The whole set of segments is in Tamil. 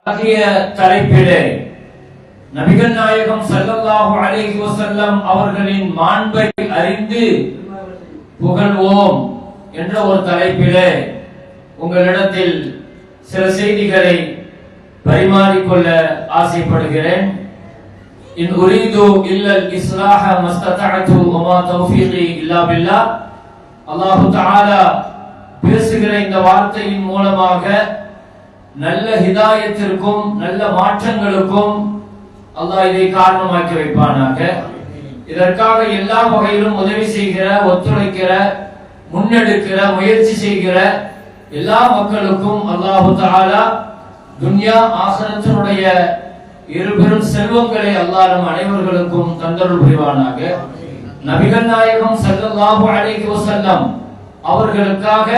தலைப்பிலே நபிகள் நாயகம் ஸல்லல்லாஹு அலைஹி வஸல்லம் அவர்களின் மாண்பை அறிந்து புகழ்வோம் என்ற ஒரு தலைப்பிலே உங்களிடத்தில் சில செய்திகளை பரிமாறிக்கொள்ள ஆசைப்படுகிறேன். இன் உரீது இல்லல் இஸ்லாஹ மஸ்ததஅது வமா தௌஃபீகி இல்லா பில்லாஹ். அல்லாஹ் தஆலா பேசுகிற இந்த வார்த்தையின் மூலமாக நல்ல ஹிதாயத்திற்கும் நல்ல மாற்றங்களுக்கும் அல்லாஹ் இதை காரணமாக்கி வைப்பானாக. இதற்காக எல்லா வகையிலும் உதவி செய்கிற, ஒத்துழைக்கிற, முன்னெடுக்கிற, முயற்சி செய்கிற எல்லா மக்களுக்கும் அல்லாஹ் தஆலா துன்யா ஆகிரத்தினுடைய இருபெரும் செல்வங்களை அல்லாஹ் நம் அனைவர்களுக்கும் தந்தருள் புரிவானாக. நபிகள் நாயகம் ஸல்லல்லாஹு அலைஹி வஸல்லம் அவர்களுக்காக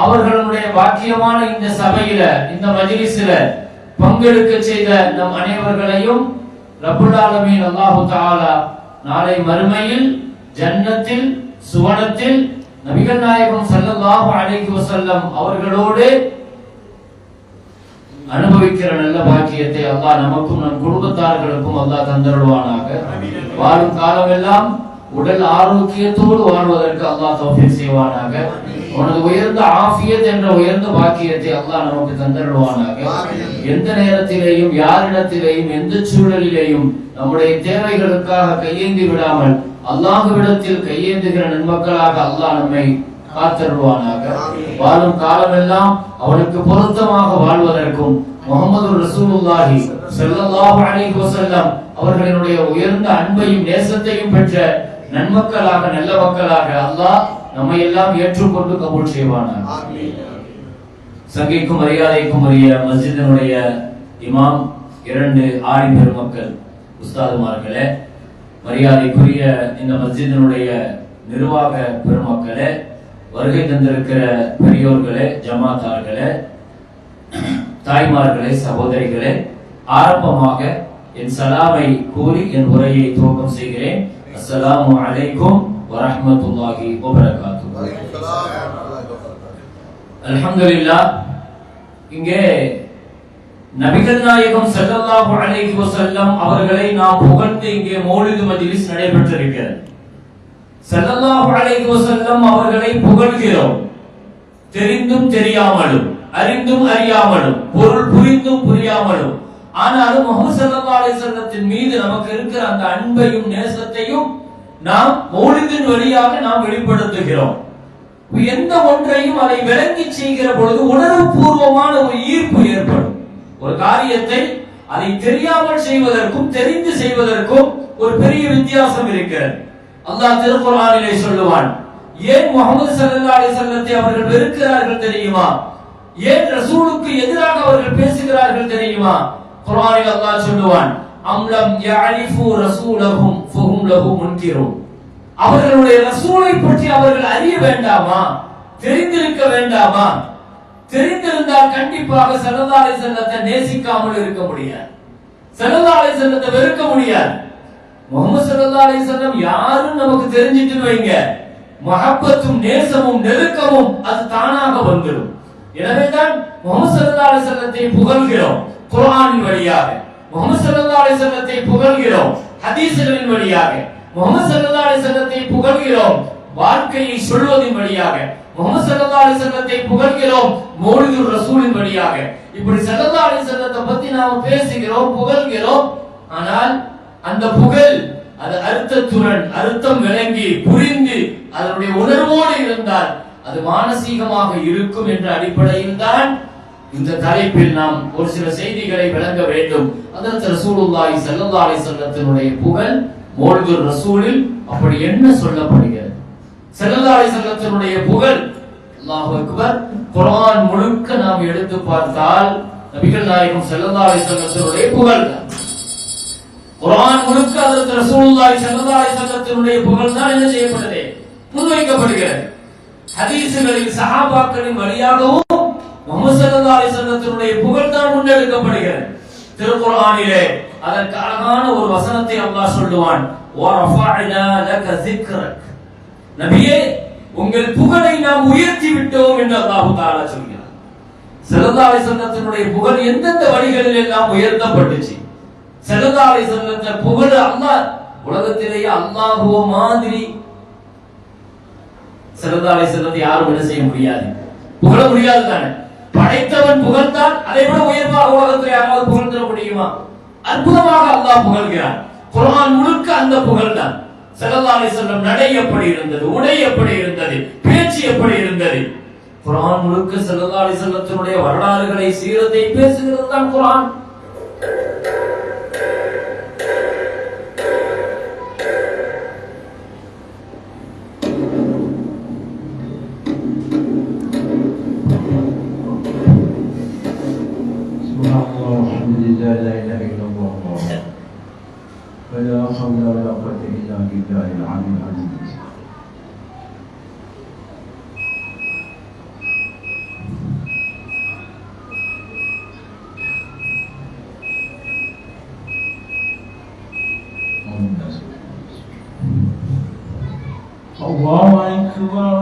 அவர்களுடைய பாக்கியமான இந்த சபையில, இந்த மஜ்லிஸில பங்கெடுக்க செய்த நம் அனைவர்களையும் ரப்புல் ஆலமீன் அல்லாஹ் தஆலா நாளை மறுமையில் ஜன்னத்தில் சுவனத்தில் நபிகள் நாயகம் ஸல்லல்லாஹு அலைஹி வஸல்லம் அவர்களோடு அனுபவிக்கிற நல்ல பாக்கியத்தை அல்லாஹ் நமக்கும் நம் குடும்பத்தார்களுக்கும் அல்லாஹ் தந்தருள்வானாக. வாழும் காலமெல்லாம் உடல் ஆரோக்கியத்தோடு வாழ்வதற்கு அல்லாஹ் தௌஃபீக் செய்வானாக. உனது உயர்ந்த ஆஃபியத் என்ற உயர்ந்த பாக்கியத்தை அல்லாஹ் நமக்கு தந்தருள்வானாக. எந்த நேரத்திலேயும் யாரிடத்திலேயும் எந்த சூழலிலேயும் நம்முடைய தேவைகளுக்காக கையேந்தி விடாமல் அல்லாஹ்விடத்தில் கையேந்துகிற நன்மக்களாக அல்லாஹ் நம்மை காத்தருள்வானாக. வாழும் காலமெல்லாம் அவனுக்கு பொருத்தமாக வாழ்வதற்கும் முஹம்மது ரசூலுல்லாஹி ஸல்லல்லாஹு அலைஹி வஸல்லம் அவர்களினுடைய உயர்ந்த அன்பையும் நேசத்தையும் பெற்ற நன்மக்களாக நல்ல மக்களாக அல்லாஹ் நம்மை எல்லாம் ஏற்றுக்கொண்டு கபூல் செய்வானாக. சங்கைக்கும் மரியாதைக்கும் உரிய மஸ்ஜிதினுடைய இமாம், இரண்டு ஆலிம் பெருமக்கள், உஸ்தாதுமார்களே, மரியாதைக்குரிய இந்த மஸ்ஜிதினுடைய நிர்வாக பெருமக்களே, வருகை தந்திருக்கிற பெரியோர்களே, ஜமாத்தார்களே, தாய்மார்களே, சகோதரிகளே, ஆரம்பமாக என் சலாமை கூறி என் உரையை துவக்கம் செய்கிறேன். அஸ்ஸலாமு அலைக்கும் வரஹ்மத்துல்லாஹி வபரகாத்துஹு. அல்ஹம்துலில்லாஹ். இங்கே நபிகள் நாயகம் ஸல்லல்லாஹு அலைஹி வஸல்லம் அவர்களை நாம் புகழ்ந்து இங்கே மௌலிது மஜ்லிஸ் நடைபெற்றிருக்கிறது. ஸல்லல்லாஹு அலைஹி வஸல்லம் அவர்களை புகழ்கிறோம், தெரிந்தும் தெரியாமலும், அறிந்தும் அறியாமலும், பொருள் புரிந்தும் புரியாமலும். ஆனாலும் முஹம்மது ஸல்லல்லாஹு அலைஹி வஸல்லத்தின் மீது நமக்கு இருக்கிற அந்த அன்பையும் நேசத்தையும் நாம் மௌலிதின் வழியாக நாம் வெளிப்படுத்துகிறோம். எந்த ஒன்றையும் அதை விளங்கி செய்கிற பொழுது உணர்வுபூர்வமான ஒரு ஈர்ப்பு ஏற்படும். ஒரு காரியத்தை அதை தெரியாமல் செய்வதற்கும் தெரிந்து செய்வதற்கும் ஒரு பெரிய வித்தியாசம் இருக்கிறது. அல்லாஹ் திருக்குர்ஆனிலே சொல்லுவான், ஏன் முஹம்மது ஸல்லல்லாஹு அலைஹி வஸல்லத்தை அவர்கள் வெறுக்கிறார்கள் தெரியுமா? ஏன் ரசூலுக்கு எதிராக அவர்கள் பேசுகிறார்கள் தெரியுமா? குர்ஆனில் அல்லாஹ் சொல்லுவான், அம்லம் யஅரிஃபு ரசூலஹும் ஃபஹும் லஹு முன்கிரூன். அவர்களுடைய ரசூலை பற்றி அவர்கள் அறிய வேண்டாமா? தெரிந்திருக்க வேண்டாமா? தெரிந்திருந்தால் கண்டிப்பாக ஸல்லல்லாஹு அலைஹி வஸல்லத்தை நேசிக்காமல் இருக்க முடியாது, ஸல்லல்லாஹு அலைஹி வஸல்லத்தை வெறுக்க முடியாது. முஹம்மது ஸல்லல்லாஹு அலைஹி வஸல்லம் யாரும் நமக்கு தெரிஞ்சிட்டு வைங்க, மஹப்பத்தும் நேசமும் நெருக்கமும் அது தானாக வந்துடும். எனவேதான் முஹம்மது ஸல்லல்லாஹு அலைஹி வஸல்லத்தை புகழ்கிறோம் குர்ஆனின் வழியாக, முஹம்மது ஸல்லல்லாஹு அலைஹி வஸல்லத்தை புகழ்கிறோம் ஹதீஸ்களின் வழியாக, முஹம்மது ஸல்லல்லாஹு அலைஹி வஸல்லத்தை புகழ்கிறோம் வாழ்க்கையை சொல்வதின் வழியாக, முஹம்மது ஸல்லல்லாஹு அலைஹி வஸல்லத்தை புகழ்கிறோம் மௌலிதுர் ரசூலின் வழியாக. இப்படி ஸல்லல்லாஹு அலைஹி வஸல்லத்தை பத்தி நாம பேசுகிறோம், புகழ்கிறோம். ஆனால் அந்த புகழ் அது அர்த்தத்துடன், அர்த்தம் விளங்கி புரிந்து அதனுடைய உணர்வோடு இருந்தால் அது மானசீகமாக இருக்கும் என்ற அடிப்படையில் தான் இந்த தலைப்பில் நாம் ஒரு சில செய்திகளை விளங்க வேண்டும். ஹஜ்ரத் ரசூலுல்லாஹி ஸல்லல்லாஹு அலைஹி வஸல்லத்தினுடைய புகழ் மௌலிதுர் ரசூலில் அப்படி என்ன சொல்லப்படுகிறது? ஸல்லல்லாஹு அலைஹி வஸல்லத்தினுடைய புகழ், அல்லாஹு அக்பர், குர்ஆன் முழுக்க நாம் எடுத்து பார்த்தால் நபிகள் நாயகம் ஸல்லல்லாஹு அலைஹி வஸல்லத்தினுடைய புகழ் தான். குர்ஆன் முழுக்க ஹஜ்ரத் ரசூலுல்லாஹி ஸல்லல்லாஹு அலைஹி வஸல்லத்தினுடைய புகழ் தான் என்ன செய்யப்படுகிறது? முன்வைக்கப்படுகிறது. ஹதீஸ்களில் சஹாபாக்களின் வழியாகவும் முஹம்மது ஸல்லல்லாஹு அலைஹி வஸல்லத்தினுடைய புகழ் தான் முன்னெடுக்கப்படுகிறது. திருக்குர்ஆனிலே அதற்கு அழகான ஒரு வசனத்தை அல்லாஹ் சொல்லுவான், வரஃபஅனா லக ஸிக்ரக். நபியே, உங்கள் புகழை நாம் உயர்த்தி விட்டோம் என்று அல்லாஹ் தஆலா சொல்கிறார். ஸல்லல்லாஹு அலைஹி வஸல்லத்தினுடைய புகழ் எந்தெந்த வழிகளில் எல்லாம் உயர்த்தப்பட்டுச்சு. ஸல்லல்லாஹு அலைஹி வஸல்லத்தை புகழ் அல்லாஹ் உலகத்திலேயே அல்லாஹ்வோ மாதிரி ஸல்லல்லாஹு அலைஹி வஸல்லத்தை யாரும் என்ன செய்ய முடியாது, புகழ முடியாது தானே. படைத்தவன் புகழ்ந்தான், அதை விட உயர்வாக உலகத்தில் யாராவது புகழ்ந்துட முடியுமா? அற்புதமாக அல்லாஹ் புகழ்கிறான். குர்ஆன் முழுக்க அந்த புகழ் தான். ஸல்லல்லாஹு அலைஹி வஸல்லம் நடை எப்படி இருந்தது, உடை எப்படி இருந்தது, பேச்சு எப்படி இருந்தது, குர்ஆன் முழுக்க ஸல்லல்லாஹு அலைஹி வஸல்லத்தினுடைய வரலாறுகளை சீரத்தை பேசுகிறது தான் குர்ஆன். لا إله إلا الله ولا حول ولا قوة إلا بالله العلي العظيم. الله أكبر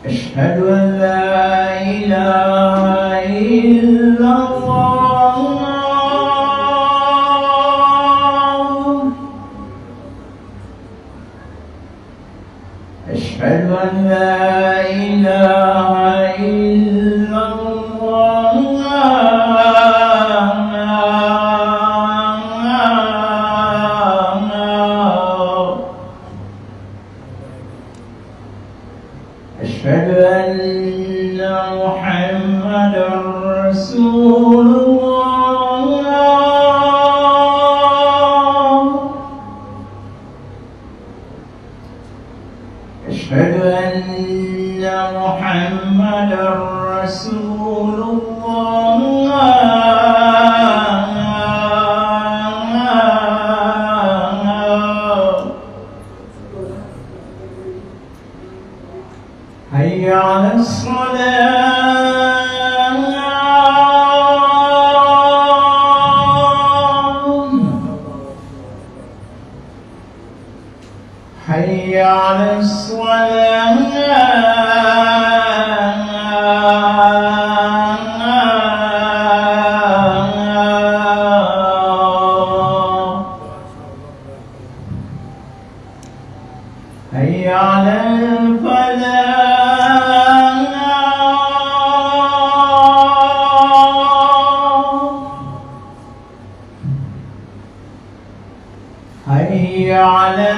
أشهد أن لا إله إلا الله أشهد أن لا إله إلا الله أشهد أن محمدا رسول الله أشهد أن محمدا رسول الله حي على الصلاة حي على الصلاة حي على حي على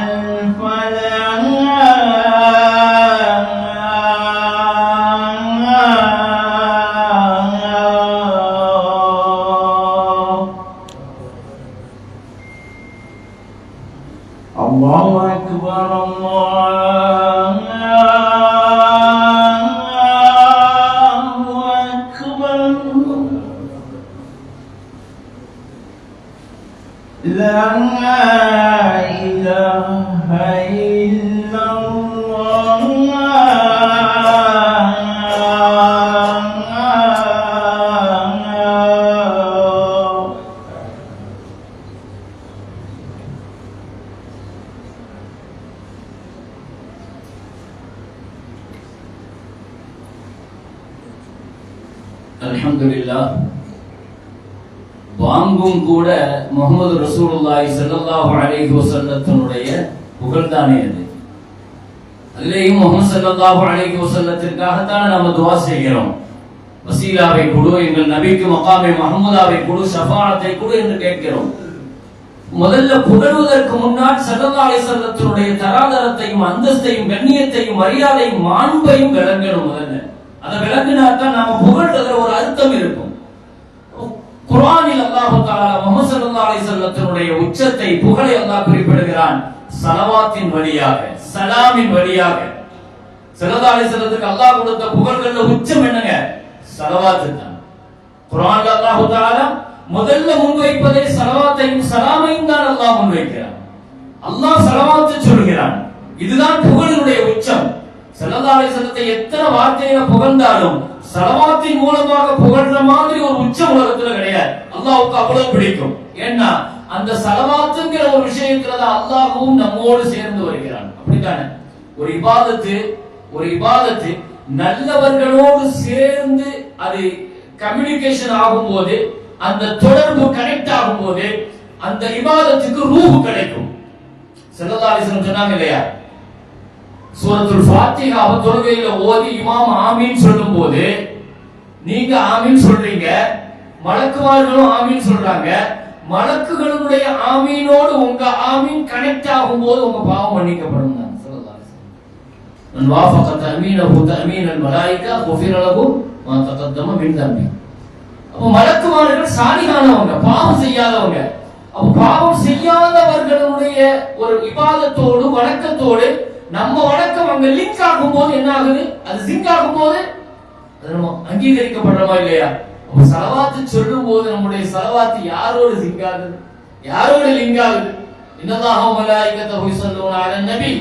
الله أكبر الله أكبر لا إله إلا الله அல்ஹம்துலில்லாஹ். வாங்கும் கூட முஹம்மது ரசூலுல்லாஹி ஸல்லல்லாஹு அலைஹி வஸல்லத்தினுடைய புகழ்தானே அது. அதிலேயும் முஹம்மது ஸல்லல்லாஹு அலைஹி வஸல்லத்திற்காக தான் நாம துஆ செய்கிறோம். வசீலாவை கொடு, எங்கள் நபிக்கு மகாமே மஹமூதாவை கொடு, ஷஃபாஅத்தை கொடு என்று கேட்கிறோம். முதல்ல புகழ்வதற்கு முன்னால் ஸல்லல்லாஹு அலைஹி வஸல்லத்தினுடைய தராதரத்தையும் அந்தஸ்தையும் கண்ணியத்தையும் மரியாதையும் மாண்பையும் விளங்கணும். முதல்ல அதை விளங்கினாத்தான் நாம புகழ்றதுல ஒரு அர்த்தம் இருக்கும். குர்ஆனில் அல்லாஹ் தஆலா முஹம்மது ஸல்லல்லாஹு அலைஹி வஸல்லத்தினுடைய உச்சத்தை புகழை அல்லாஹ் குறிப்பிடுகிறான். ஸலவாத்தின் வழியாக, சலாமின் வழியாக. ஸல்லல்லாஹு அலைஹி வஸல்லத்துக்கு அல்லாஹ் கொடுத்த புகழ்கள உச்சம் என்னங்க? ஸலவாத் தான். குர்ஆன்ல அல்லாஹ் தஆலா முதல்ல முன்வைப்பதே ஸலவாத்தையும் ஸலாமையும் தான் அல்லாஹ் முன்வைக்கிறான். அல்லாஹ் ஸலவாத்தை சொல்கிறான். இதுதான் புகழினுடைய உச்சம். ஸல்லல்லாஹு அலைஹி வஸல்லத்தை எத்தனை வார்த்தையில புகழ்ந்தாலும் ஸலவாத்தின் மூலமாக புகழ்ற மாதிரி ஒரு உச்சம் உலகத்துல கிடையாது. அல்லாஹ்வுக்கு அவ்வளவு பிடிக்கும். ஏன்னா அந்த ஸலவாத்துங்கிற ஒரு விஷயத்துல தான் அல்லாஹ்வும் நம்மோடு சேர்ந்து வருகிறான். அப்படித்தானே? ஒரு இபாதத்து நல்லவர்களோடு சேர்ந்து அது கம்யூனிகேஷன் ஆகும்போது, அந்த தொடர்பு கனெக்ட் ஆகும்போது அந்த இபாதத்துக்கு ரூஹ் கிடைக்கும். ஸல்லல்லாஹு அலைஹி வஸல்லம் சொன்னாங்க இல்லையா, சூரத்துல் ஃபாத்திஹாவை தொழுகையில ஓதி இமாம் ஆமீன் சொல்லும்போது நீங்க ஆமீன் சொல்றீங்க, மலக்குமார்களும் ஆமீன் சொல்றாங்க. மலக்குகளுடைய ஆமீனோடு உங்க ஆமீன் கனெக்ட் ஆகும்போது உங்க பாவம் மன்னிக்கப்படும். வாஃபக தஅமீனஹு தஅமீனல் மலாயிகா குஃபிர லஹு மா தகத்தம மின் தம்பி. அப்ப மலக்குமார்கள் சாலிஹானவங்க, பாவம் செய்யாதவங்க. அப்ப பாவம் செய்யாதவர்களுடைய ஒரு இபாதத்தோடு வணக்கத்தோடு நம்ம வணக்கம் அங்க லிங்க் ஆகும்போது என்ன ஆகுது? அது சிங்க் ஆகும்போது அது நம்ம அங்கீகரிக்கப்படுறோமா இல்லையா? அப்ப ஸலவாத்து சொல்லும் போது நம்முடைய ஸலவாத்து யாரோடு சிங்க் ஆகுது, யாரோடு லிங்க் ஆகுது? இன்னல்லாஹு வ மலாயிகத்தஹு யுஸல்லூன அலன் நபி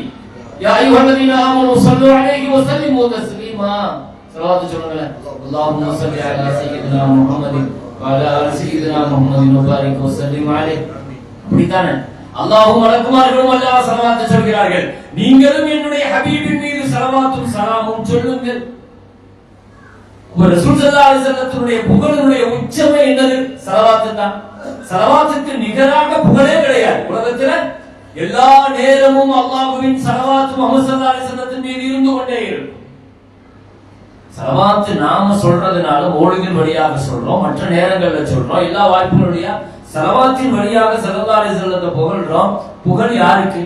யா அய்யுஹல்லதீன ஆமனூ ஸல்லூ அலைஹி வ ஸல்லிமூ தஸ்லீமா. ஸலவாத்து சொல்லுங்க. அல்லாஹும்ம ஸல்லி அலா சய்யிதினா முஹம்மதின் வ அலா ஆலி சய்யிதினா முஹம்மதின் வ பாரிக் வ ஸல்லிம் அலைஹி. அப்படிதானே? அல்லாஹ்வும் மலக்குமார்களும் அல்லாஹ் ஸலவாத்து சொல்கிறார்கள். நீங்களும் என்னுடைய ஹபீபின் மீது ஸலவாத்தும் ஸலாமும் சொல்லுங்கள். ரசூல் ஸல்லல்லாஹு அலைஹி வஸல்லத்துடைய புகழினுடைய உச்சமே என்னது? ஸலவாத்து தான். ஸலவாத்துக்கு நிகராக புகழே கிடையாது உலகத்துல. எல்லா நேரமும் அல்லாஹ்வின் ஸலவாத்து முஹம்மது ஸல்லல்லாஹு அலைஹி வஸல்லத்தின் மீது இருந்து கொண்டே இருக்கும். ஸலவாத்து நாம சொல்றதுனால மௌலிதின் வழியாக சொல்றோம், மற்ற நேரங்கள்ல சொல்றோம், எல்லா வாய்ப்புகள் வழியா ஸலவாத்தின் வழியாக ஸல்லல்லாஹு அலைஹி வஸல்லத்தை புகழ்றோம். புகழ் யாருக்கு?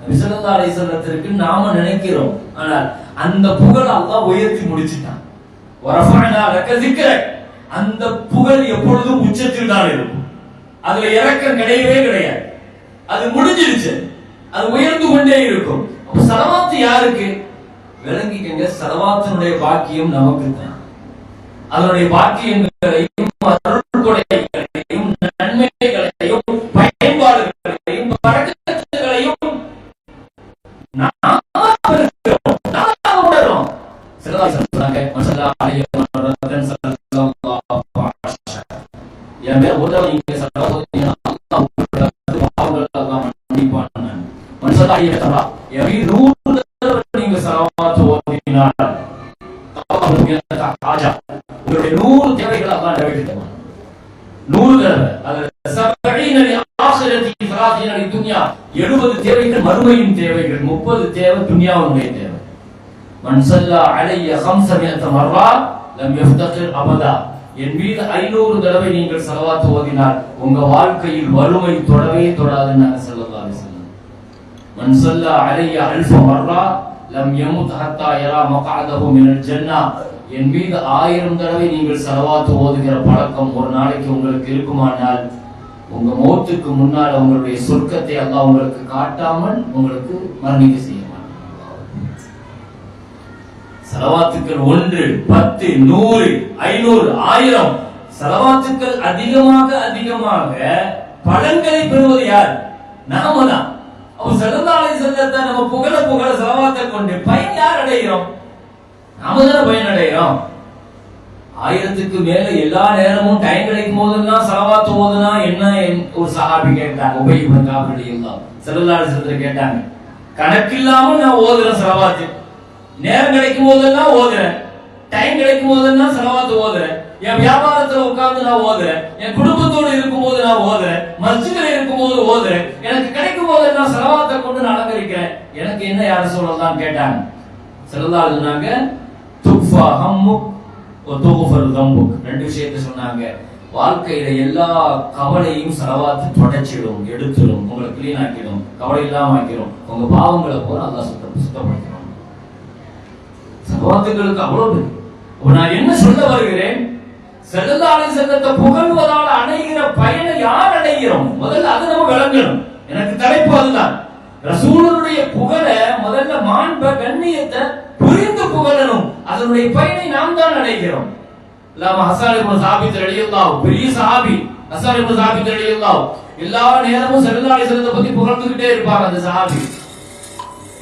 நபி ஸல்லல்லாஹு அலைஹி வஸல்லத்திற்கு நாம நினைக்கிறோம். ஆனால் அந்த புகழ் அல்லாஹ் உயர்த்தி முடிச்சிட்டான். வரஃபஅனா லக ஸிக்ரக். அந்த புகழ் எப்பொழுதும் உச்சத்தில் தான் இருக்கும். அதுல இறக்கம் கிடையவே கிடையாது. அது முடிஞ்சிருச்சு, அது உயர்ந்து கொண்டே இருக்கும். அப்ப ஸலவாத்து யாருக்கு? விளங்கிக்கங்க, ஸலவாத்தினுடைய பாக்கியம் நமக்கு தான். அதனுடைய பாக்கியங்களையும் அருள்கொடைகளையும் நன்மைகளையும் பயன்பாடுகளையும் பரக்கத்துகளையும் நாம பெறுகிறோம், நாம உணர்றோம். ஸல்லல்லாஹு அலைஹி வஸல்லம் மர்ரதன் ஸல்லல்லாஹு அலைஹி வஸல்லம் யாமே ஓதவ நீங்க ஸலவாத்து அல்லாஹ் பாவங்கள் அல்லாஹ் மன்னிப்பான். மன்சல்லா அலைஹி யமி நூறு நீங்க ஸலவாத்து ஓதினால் அல்லாஹ்வுக்கு ஹாஜா உங்களுடைய 100 தேவைகளை அல்லாஹ் நிறைவேற்றுவான். 100 தடவை. அது 70 லி ஆখিরাতি 30 லி துன்யா. 70 தேவைகள் மறுமையின் தேவைகள், 30 தேவை துன்யாவுடைய தேவை. மன் ஸல்லா அலைய 500 மர்ரா லம் யஃப்தகிர் அபதா. என் மீது 500 தடவை நீங்கள் ஸலவாத் ஓதினால் உங்க வாழ்க்கையில் வறுமை தொடவே தொடாதுன்னு ஸல்லல்லாஹு அலைஹி வஸல்லம். மன் ஸல்லா அலைய 1000 மர்ரா லம் யமுத் ஹத்தா யரா மக்அதஹு மினல் ஜன்னah. என் மீது 1000 தடவை நீங்கள் ஸலவாத் ஓதுகிற பழக்கம் ஒரு நாளைக்கு உங்களுக்கு இருக்குமானால் உங்க மௌத்துக்கு முன்னால் உங்களுடைய சொர்க்கத்தை அல்லாஹ் உங்களுக்கு காட்டாமல் உங்களுக்கு மரணிக்க செய்ய மாட்டான். ஸலவாத்துக்கள் 1, 10, 100, 500, 1000 ஸலவாத்துக்கள் அதிகமாக பலன்களை பெறுவது யார்? நாம தான். அப்ப ஸல்லல்லாஹு அலைஹி வஸல்லம் நம்ம புகழ ஸலவாத்தை கொண்டு பயன் யார் அடைகிறோம்? நாம தானே பயன் அடைகிறோம். 1000க்கு மேல எல்லா நேரமும் டைம் கிடைக்கும் போதெல்லாம் ஸலவாத் ஓதுனா என்ன? ஒரு சஹாபி கேட்டாங்க, உபை இப்னு கஅப் ரலியல்லாஹு ஸல்லல்லாஹு அலைஹி வஸல்லம் கேட்டாங்க. கணக்கில்லாம நான் ஓதுறேன் ஸலவாத், நேரம் கிடைக்கும் போதெல்லாம் ஓதுறேன், டைம் கிடைக்கும் போதெல்லாம் ஸலவாத் ஓதுறேன், என் வியாபாரத்துல உட்கார்ந்து நான் ஓதுறேன், என் குடும்பத்தோடு இருக்கும் போது நான் ஓதுறேன், மஸ்ஜித்ல இருக்கும் போது ஓதுறேன், எனக்கு கிடைக்கும் போதெல்லாம் ஸலவாத்தை கொண்டு நான் அலங்கரிக்கிறேன், எனக்கு என்ன யார சொல்லலாம் கேட்டாங்க. ஸல்லல்லாஹு அலைஹி சொன்னாங்க, துஃபா ஹம்முக் வ துஃபர் தம்புக். 2 விஷயத்தை சொன்னாங்க. வாழ்க்கையில எல்லா கவலையும் ஸலவாத் தொடச்சிடும், எடுத்துடும், உங்களை க்ளீன் ஆக்கிடும், கவலை இல்லாம ஆக்கிடும், உங்க பாவங்களை போல அல்லாஹ் சுத்தப்படுத்திடும். ஸலவாத்துகளுக்கு அவ்வளவு. நான் என்ன சொல்ல வருகிறேன்? ஸல்லல்லாஹு அலைஹி வஸல்லம் புகழ்வதால் அடைகிற பயனை யார் அடைகிறோம்? முதல்ல அது நம்ம விளங்கணும். எனக்கு தலைப்பு அதுதான். ரசூலுடைய புகழ முதல்ல மாண்ப கண்ணியத்தை புரிந்து புகழணும். அதனுடைய பயனை நாம் தான் அடைகிறோம். ஹஸ்ஸான் இப்னு சாபித் ரலியல்லாஹு பெரிய சஹாபி ஹஸ்ஸான் இப்னு சாபித் ரலியல்லாஹு எல்லா நேரமும் ஸல்லல்லாஹு அலைஹி வஸல்லம் பத்தி புகழ்ந்துகிட்டே இருப்பாங்க அந்த சஹாபி.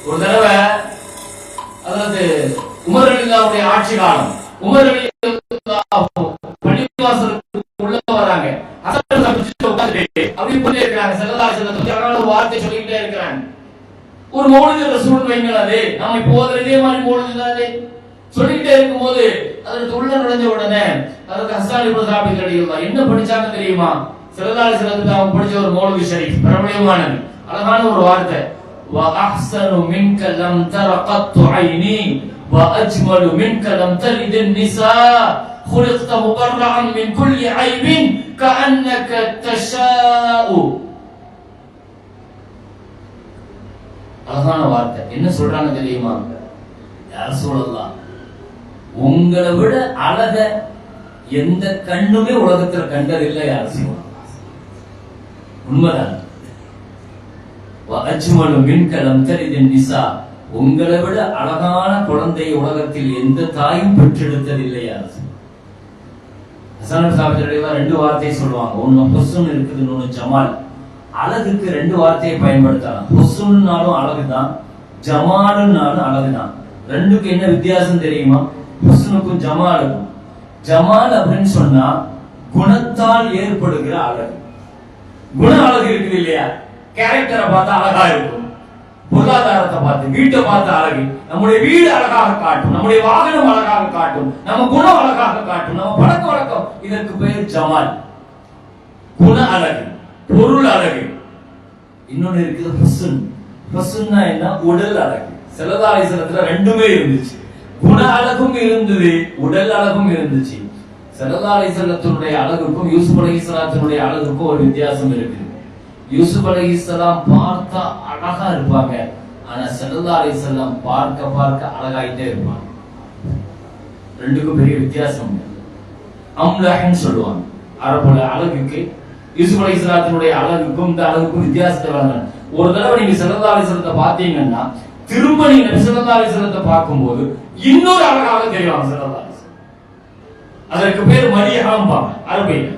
ஒரு தடவை அதாவது உமர் ரலியல்லாஹுடைய ஆட்சி காலம், உமர் ரலியல்லாஹு பள்ளிவாசலுக்கு உள்ள வராங்க. ஹஸ்ஸான் சாபித் உட்கார்ந்துட்டு அப்படியே போயிட்டே இருக்காங்க. ஸல்லல்லாஹு அலைஹி வஸல்லம் பத்தி அழகான ஒரு வார்த்தை சொல்லிட்டே இருக்காங்க. ஒரு மௌலிது ரசூல் வைங்களா, அது நம்ம இப்போ ஓதுறதே மாதிரி மௌலிது தானே. சொல்லிட்டே இருக்கும்போது அதற்கு உள்ள நுழைஞ்ச உடனே அதற்கு ஹஸ்ஸான் இப்னு சாபித் ரலியல்லாஹு என்ன படிச்சாங்க தெரியுமா? ஸல்லல்லாஹு அலைஹி வஸல்லம் அவங்க படிச்ச ஒரு மௌலிது ஷரீஃப், பிரபலமானது, அழகான ஒரு வார்த்தை. வ அஹ்ஸனு மின்க லம் தர கத்து ஐனி வ அஜ்மலு மின்க லம் தலித் النساء خلقت مبرعا من كل عيب كأنك تشاء. அழகான வார்த்தை. என்ன சொல்றாங்க தெரியுமா? யா ரசூலல்லாஹ், உங்களை விட அழக எந்த கண்ணுமே உலகத்துல கண்டதில்லை யா ரசூலல்லாஹ். உண்மைதான். வஅஜ்மலு மின்க லம் தலித் النساء, உங்களை விட அழகான குழந்தை உலகத்தில் எந்த தாயும் பெற்றெடுத்ததில்லை யா ரசூலல்லாஹ். ஹஸ்ஸான் சாபித் ரலியல்லாஹு ரெண்டு வார்த்தையை சொல்லுவாங்க. ஒன்னு ஹுஸ்ன் இருக்குது, இன்னொன்னு ஜமால். அழகுக்கு ரெண்டு வார்த்தையை பயன்படுத்தலாம். ஹுஸ்னுனாலும் அழகுதான், ஜமாலுனாலும் அழகுதான். ரெண்டுக்கு என்ன வித்தியாசம் தெரியுமா? ஹுஸ்னுக்கும் ஜமாலுக்கும். ஜமால் அப்படின்னு சொன்னா குணத்தால் ஏற்படுகிற அழகு. குண அழகு இருக்குது இல்லையா? கேரக்டரை பார்த்தா அழகா இருக்கும், பொருளாதாரத்தை பார்த்து, வீட்டை பார்த்து அழகு, நம்முடைய வீடு அழகாக காட்டும், நம்முடைய வாகனம் அழகாக காட்டும், நம்ம குணம் அழகாக காட்டும், நம்ம பழக்க வழக்கம். இதற்கு பெயர் ஜமால், குண அழகு, பொருள் அழகு. இன்னொன்னு இருக்குது ஹுஸ்ன். ஹுஸ்ன்னா என்ன? உடல் அழகு. ஸல்லல்லாஹு அலைஹி வஸல்லம் ரெண்டுமே இருந்துச்சு. குண அழகும் இருந்தது, உடல் அழகும் இருந்துச்சு. ஸல்லல்லாஹு அலைஹி வஸல்லத்துடைய அழகுக்கும் யூசுப் அலைஹிஸ்ஸலாத்துடைய அழகுக்கும் ஒரு வித்தியாசம் இருக்குது. யூசுப் அலைஹிஸ்ஸலாம் பார்த்தா அழகா இருப்பாங்க, ஆனா ஸல்லல்லாஹு அலைஹி வஸல்லம் பார்க்க பார்க்க அழகாயிட்டே இருப்பாங்க. ரெண்டுக்கும் பெரிய வித்தியாசம். அம்லஹ்னு சொல்லுவாங்க அரபுல அழகுக்கு. யூசுப் அலைஹிஸ்ஸலாத்துடைய அழகுக்கும் இந்த அழகுக்கும் வித்தியாசத்தை வழங்க. ஒரு தடவை நீங்க ஸல்லல்லாஹு அலைஹி வஸல்லத்தை பார்த்தீங்கன்னா திரும்ப நீங்க நபி ஸல்லல்லாஹு அலைஹி வஸல்லத்தை பார்க்கும்போது இன்னொரு அழகாக தெரியும் ஸல்லல்லாஹு அலைஹி வஸல்லம். அதற்கு பேர் மரியாம்பாங்க அரபியில.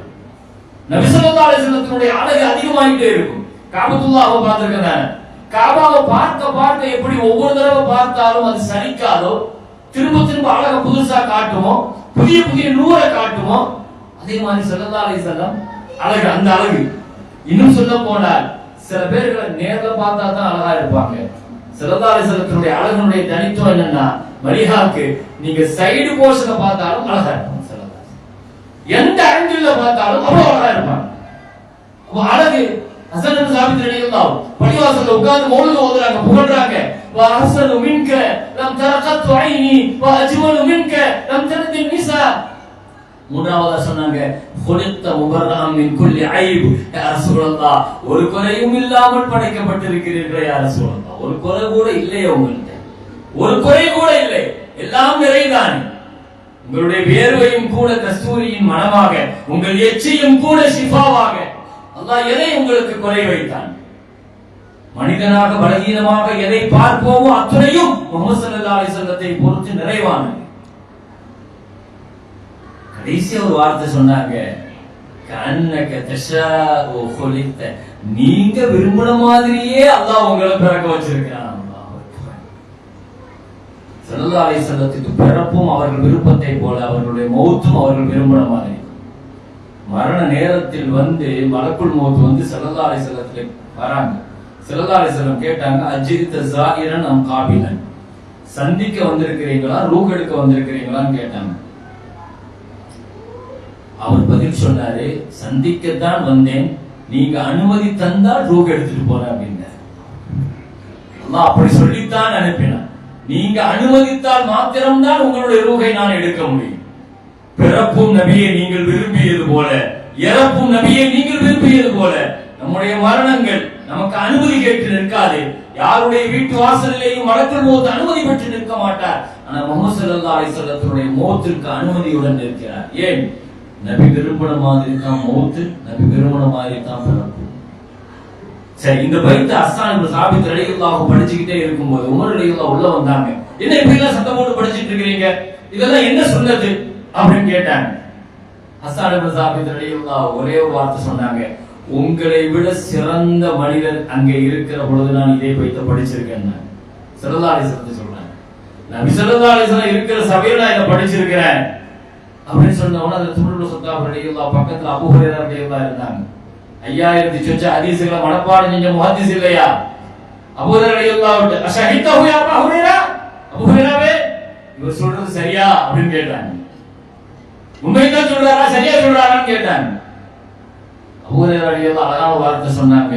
நபி ஸல்லல்லாஹு அலைஹி வஸல்லத்துடைய அழகு அதிகமாயிட்டே இருக்கும். காபத்துல்லாஹ்வை பார்த்திருக்கேன். காபாவை பார்க்க பார்க்க எப்படி ஒவ்வொரு தடவை பார்த்தாலும் அது சலிக்காதோ, திரும்ப திரும்ப அழக புதுசா காட்டுமோ, புதிய புதிய நூறை காட்டுமோ, அதே மாதிரி ஸல்லல்லாஹு அலைஹி வஸல்லம் அழகு, அந்த அழகு. இன்னும் சொல்ல போனால் சில பேர்களை நேர்ல பார்த்தா தான் அழகா இருப்பாங்க. ஸல்லல்லாஹு அலைஹி வஸல்லத்துடைய அழகுடைய தனித்துவம் என்னன்னா, மரியாக்கு நீங்க சைடு போர்ஷனை பார்த்தாலும் அழகா இருக்கும். எந்த ஆங்கிள் பார்த்தாலும் அவ்வளவு அழகா இருப்பாங்க. அழகு. ஹஸ்ஸான் இப்னு சாபித் ரலியல்லாஹு பள்ளிவாசல்ல உட்கார்ந்து மௌலிது ஓதுறாங்க, புகழ்றாங்க. வ அஹ்ஸனு மின்க லம் தர கத்து ஐனி வ அஜ்மலு மின்க லம் தலித் النساء. மூன்றாவதா சொன்னாங்க, خلقت مبرأ من كل عيب. யா ரசூலல்லாஹ், ஒரு குறையும் இல்லாமல் படைக்கப்பட்டிருக்கிறீர்கள் யா ரசூலல்லாஹ். ஒரு குறை கூட இல்லையே உங்கள்கிட்ட, ஒரு குறை கூட இல்லை, எல்லாம் நிறைதான். உங்களுடைய வேர்வையும் கூட கஸ்தூரியின் மனமாக, உங்கள் எச்சையும் கூட ஷிஃபாவாக. அல்லாஹ் எதை உங்களுக்கு குறை வைத்தான்? மனிதனாக பலகீனமாக எதை பார்ப்போமோ அத்துணையும் முஹம்மது ஸல்லல்லாஹு அலைஹி வஸல்லத்தை பொறுத்து நிறைவானது. கடைசி ஒரு வார்த்தை சொன்னாங்க, கஅன்னக தஷாஉ குலிக்த, நீங்க விரும்பின மாதிரியே அல்லாஹ் உங்களை பிறக்க வச்சிருக்கான். ஸல்லல்லாஹு அலைஹி வஸல்லத்துக்கு பிறப்பும் அவர்கள் விருப்பத்தை போல, அவர்களுடைய மௌத்தும் அவர்கள் விரும்பின மாதிரி. மரண நேரத்தில் வந்து மலக்குல் மௌத் வந்து ஸல்லல்லாஹு அலைஹி வஸல்லத்துக்கு வராங்க. ஸல்லல்லாஹு அலைஹி வஸல்லம் கேட்டாங்க, அஜித ஸாயிரன் அம் காபிலன், சந்திக்க வந்திருக்கிறீங்களா ரூஹ் எடுக்க வந்திருக்கிறீங்களான்னு கேட்டாங்க. அவர் பதில் சொன்னாரு, சந்திக்கத்தான் வந்தேன், நீங்க அனுமதி தந்தால் ரூஹ் எடுத்துட்டு போறேன் அப்படின்னாரு. அல்லாஹ் அப்படி சொல்லித்தான் அனுப்பினார். நீங்க அனுமதித்தால் மாத்திரம்தான் உங்களுடைய ரூஹை நான் எடுக்க முடியும். பிறப்பும் நபியை நீங்கள் விரும்பியது போல, இறப்பும் நபியை நீங்கள் விரும்பியது போல, நம்முடைய மரணங்கள் நமக்கு அனுமதி கேட்டு நிற்காது. யாருடைய வீட்டு வாசலிலேயும் மலக்குல் மௌத் அனுமதி பெற்று நிற்க மாட்டார். ஆனா முஹம்மது ஸல்லல்லாஹு அலைஹி வஸல்லத்துடைய மௌத்திற்கு அனுமதியுடன் இருக்கிறார். ஏன்? நபி விரும்பின மாதிரி தான் மௌத், நபி விரும்பின மாதிரி தான் பிறப்பு. சரி, இந்த பைத்த ஹஸ்ஸான் இப்னு சாபித் ரலியல்லாஹு படிச்சுக்கிட்டே இருக்கும்போது உமர் ரலியல்லாஹு உள்ள வந்தாங்க. என்ன இப்படி எல்லாம் சத்தம் போட்டு படிச்சிட்டு இருக்கீங்க, இதெல்லாம் என்ன சுன்னத்து அப்படின்னு கேட்டாங்க. ஹஸ்ஸான் இப்னு சாபித் ரலியல்லாஹு ஒரே ஒரு வார்த்தை சொன்னாங்க, உங்களை விட சிறந்த மனிதர் அங்கே இருக்கிற பொழுது நான் இதை வைத்து படிச்சிருக்கேன். ஸல்லல்லாஹு அலைஹி வஸல்லம் சொல்றாங்க, நபி ஸல்லல்லாஹு அலைஹி வஸல்லம் இருக்கிற சபையில நான் இதை படிச்சிருக்கிறேன் அப்படின்னு சொன்னவன அந்த துருள் சுத்தாப் ரலியல்லாஹு பக்கத்துல அபூ ஹுரைரா ரலியல்லாஹு இருந்தாங்க. 5000 சொச்ச ஹதீஸ்களை மனப்பாடம் செஞ்ச முஹத்திஸ் இல்லையா அபூ ஹுரைரா ரலியல்லாஹு அஷஹிதஹு யா அபூ ஹுரைரா, அபூ ஹுரைராவே இவர் சொல்றது சரியா அப்படின்னு கேட்டாங்க. உண்மைதான் சொல்றாரா சரியா சொல்றாரான்னு கேட்டாங்க. அபூ ஹுரைரா ரலியல்லாஹு அழகான வார்த்தை சொன்னாங்க,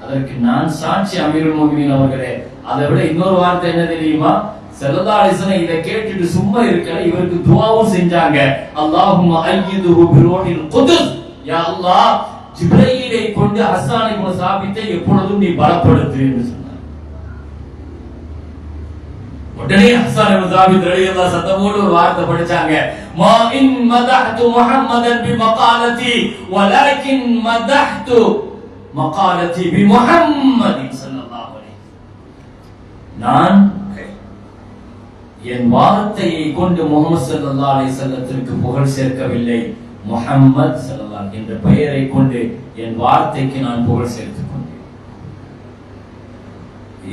அதற்கு நான் சாட்சி அமீருல் முஃமினீன் அவர்களே. அதை விட இன்னொரு வார்த்தை என்ன தெரியுமா, ஸல்லல்லாஹு அலைஹி வஸல்லம் இதை கேட்டுட்டு சும்மா இருக்கல, இவருக்கு துஆவும் செஞ்சாங்க. அல்லாஹும்ம அய்யிதுஹு பிரோஹில் குதுஸ், யா அல்லாஹ் ஜிப்ரீலை கொண்டு ஹஸ்ஸான் இப்னு சாபித்தை எப்பொழுதும் நீ பலப்படுத்து என்று சொன்னார். உடனே ஹஸ்ஸான் இப்னு சாபித் ரலியல்லாஹு சத்தமோடு ஒரு வார்த்தை படிச்சாங்க, மா இன் மதஹ்து முஹம்மதன் பி மகாலதி வலக்கின் மதஹ்து மகாலதி பி முஹம்மதின் ஸல்லல்லாஹு அலைஹி. நான் என் வார்த்தையை கொண்டு முஹம்மது ஸல்லல்லாஹு அலைஹி வஸல்லத்திற்கு புகழ் சேர்க்கவில்லை, முஹம்மது ஸல்லல்லாஹு என்ற பெயரை கொண்டு என் வார்த்தைக்கு நான் புகழ் சேர்த்துக் கொண்டேன்.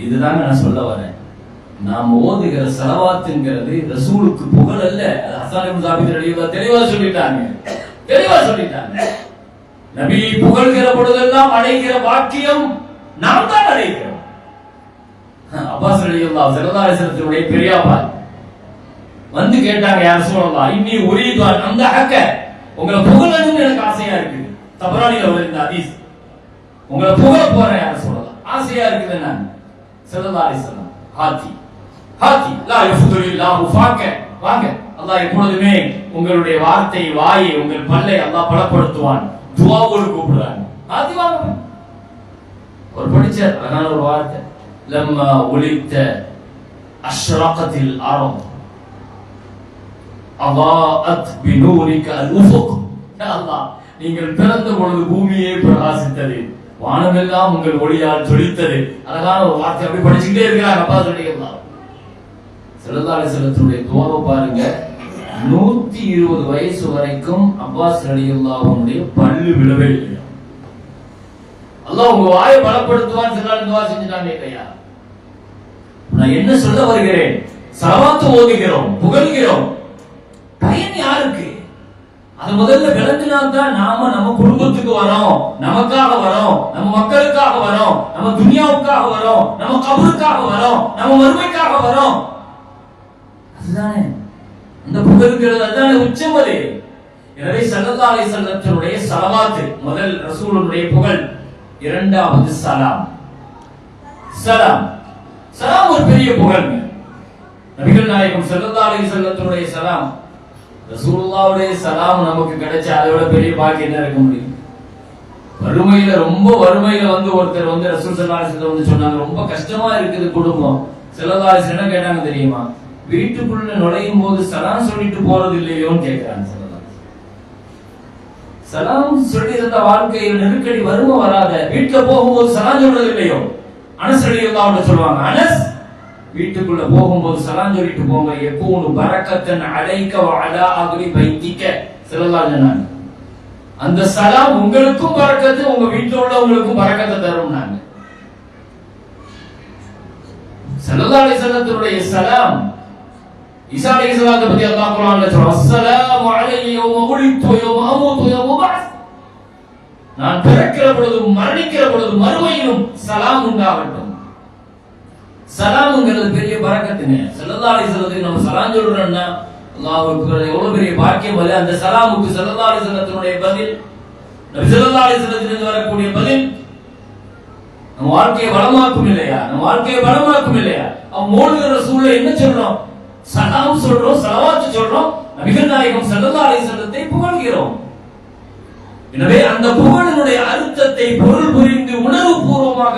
இதுதான் நான் சொல்ல வரேன். நாம் ஓதுகிற ஸலவாத்துங்கிறது ரசூலுக்கு புகழ் அல்ல. ஹஸ்ஸான் இப்னு சாபித் ரலியல்லாஹு தெளிவா சொல்லிட்டாங்க. நபி புகழ்கிற பொழுதெல்லாம் அடைகிற பாக்கியம் நாம் தான் அடைகிறோம். அப்பாஸ் ரலியல்லாஹு ஸல்லல்லாஹு அலைஹி வஸல்லத்துடைய பெரியப்பா வந்து கேட்டாங்க, யா ரசூலல்லாஹ் இன்னி உரீது அன் அம்தஹக, உங்களை புகழணும்னு எனக்கு ஆசையா இருக்கு. தபரானில வர இந்த ஹதீஸ், உங்களை புகழ போறேன் யா ரசூலல்லாஹ், ஆசையா இருக்குது. நான் ஸல்லல்லாஹு அலைஹி வஸல்லம் ஹாதி லா யஃதுலில்லாஹு ஃபாக, வாங்க அல்லாஹ் எப்பொழுதுமே உங்களுடைய வார்த்தை வாயை உங்கள் பல்லை அல்லாஹ் பலப்படுத்துவான். துஆவோடு கூப்பிடுறாங்க, ஹாதி வாங்க. ஒரு படிச்ச அழகான ஒரு வார்த்தை, லம்மா உலித்த அஷ்ரகத்தில் அர்த் அதாஅத் பினூரிக அல்-உஃபுக். யா அல்லாஹ் நீங்கள் பிறந்த பொழுது பூமியே பிரகாசித்தது, வானமெல்லாம் உங்கள் ஒளியால் ஜொலித்தது. அழகான ஒரு வார்த்தை அப்படி படிச்சுக்கிட்டே இருக்கிறாங்க அப்பா ரலியல்லாஹு. ஸல்லல்லாஹு அலைஹி வஸல்லத்துடைய துஆவை பாருங்க, 120 வயசு வரைக்கும் அப்பாஸ் ரலியல்லாஹுடைய பல்லு விழவே இல்லை. அல்லாஹ் உங்க வாயை பலப்படுத்துவான் ஸல்லல்லாஹு துஆ செஞ்சாங்க இல்லையா. நான் என்ன சொல்ல வருகிறேன், ஸலவாத் ஓதுகிறோம், புகழ்கிறோம், பயன் யாருக்கு? அது முதல்ல விளங்கினா தான் நாம நம்ம குடும்பத்துக்கு வரோம், நமக்காக வரோம், நம்ம மக்களுக்காக வரோம், நம்ம துனியாவுக்காக வரோம், நம்ம கபருக்காக வரோம், நம்ம மறுமைக்காக வரோம். அதுதானே அந்த புகழ்கிறது, அதுதானே உச்சம். அது எனவே ஸல்லல்லாஹு அலைஹி வஸல்லத்துடைய ஸலவாத் முதல் ரசூலுடைய புகழ், இரண்டாவது சலாம். சலாம் சலாம் ஒரு பெரிய புகழ். நபிகள் நாயகம் ஸல்லல்லாஹு அலைஹி வஸல்லத்துடைய சலாம், ரசூலுல்லாஹ்வுடைய சலாம் நமக்கு கிடைச்ச அதை விட பெரிய பாக்கியம் என்ன இருக்க முடியும்? வறுமையில ரொம்ப வறுமையில வந்து ஒருத்தர் வந்து ரசூல் ஸல்லல்லாஹு அலைஹி வஸல்லம் வந்து சொன்னாங்க, ரொம்ப கஷ்டமா இருக்குது குடும்பம். ஸல்லல்லாஹு அலைஹி வஸல்லம் என்ன கேட்டாங்க தெரியுமா? வீட்டுக்குள்ள நுழையும் போது சலாம் சொல்லிட்டு போறது இல்லையோன்னு கேட்கிறாங்க. சலாம் சொல்லி இருந்த வாழ்க்கையில் நெருக்கடி வறுமை வராத, வீட்டுல போகும்போது சலாம் சொல்றது இல்லையோ? அனஸ் ரலியல்லாஹு சொல்லுவாங்க, அனஸ் வீட்டுக்குள்ள போகும்போது சலாம் சொல்லிட்டு போங்க, யகூனு பரக்கத்தன் அலைக வ அலா அஹ்லி பைத்திக. ஸல்லல்லாஹு அலைஹி வஸல்லம் அந்த சலாம் உங்களுக்கும் பரக்கத்து, உங்க வீட்ல உள்ளவங்களுக்கும் பரக்கத்தை தரும். நாங்க ஸல்லல்லாஹு அலைஹி வஸல்லத்துடைய சலாம், ஈசா அலைஹிஸ்ஸலாத்தை பத்தி அல்லாஹ் குர்ஆன்ல சொல்றான், அஸ்ஸலாமு அலைய யௌம உலித்து வ யௌம அமூது வ யௌம பஅஸ். நான் பிறக்கிற பொழுதும் மரணிக்கிற பொழுதும் மறுமையிலும் சலாம் உண்டாகட்டும். சலாம்ங்கிறது பெரிய பரக்கத்துங்க. ஸல்லல்லாஹு அலைஹி வஸல்லத்துக்கு நம்ம சலாம் சொல்றோம்னா அல்லாஹ் அக்பர், எவ்வளவு பெரிய பாக்கியம். அது அந்த சலாமுக்கு ஸல்லல்லாஹு அலைஹி வஸல்லத்துடைய பதில், நபி ஸல்லல்லாஹு அலைஹி வஸல்லத்திலிருந்து வரக்கூடிய பதில் நம்ம வாழ்க்கையை வளமாக்கும் இல்லையா? நம்ம வாழ்க்கையை வளமாக்கும் இல்லையா? மூழ்கிற சூழலை என்ன சொல்றோம்? சலாம் சொல்றோம், ஸலவாத் சொல்றோம், நபிகள் நாயகம் ஸல்லல்லாஹு அலைஹி வஸல்லத்தை புகழ்கிறோம். எனவே அந்த புகழினுடைய அர்த்தத்தை பொருள் புரிந்து உணர்வுபூர்வமாக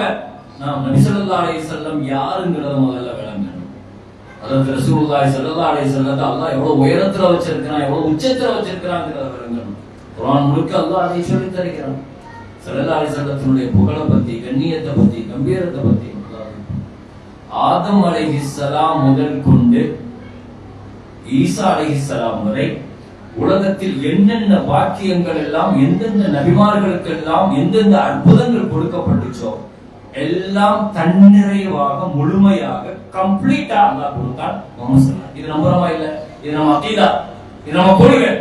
நாம் நபி ஸல்லல்லாஹு அலைஹி வஸல்லம் யாருங்கிறத முதல்ல விளங்கணும். அதாவது ரசூலுல்லாஹி ஸல்லல்லாஹு அலைஹி வஸல்லத்தை அல்லாஹ் எவ்வளவு உயரத்துல வச்சிருக்கிறான், எவ்வளவு உச்சத்துல வச்சிருக்கிறாங்கிறத விளங்கணும். குர்ஆன் முழுக்க அல்லாஹ் அதை சொல்லி தருகிறான். ஸல்லல்லாஹு அலைஹி வஸல்லத்தினுடைய புகழை பத்தி, கண்ணியத்தை பத்தி, கம்பீரத்தை பத்தி ஆதம் அலைஹிஸ்ஸலாம் முதல் கொண்டு ஈசா அலைஹிஸ்ஸலாம் வரை உலகத்தில் என்னென்ன வாக்கியங்கள் எல்லாம் எந்தெந்த நபிமார்களுக்கு எல்லாம் எந்தெந்த அற்புதங்கள் கொடுக்கப்பட்டுச்சோ எல்லாம் தன்னிறைவாக முழுமையாக கம்ப்ளீட்டா அல்லாஹ் கொடுத்தான் முஹம்மது ஸல்லல்லாஹு அலைஹி. இது நம்புறமா இல்ல? இது நம்ம அகீதா, இது நம்ம கொள்கை.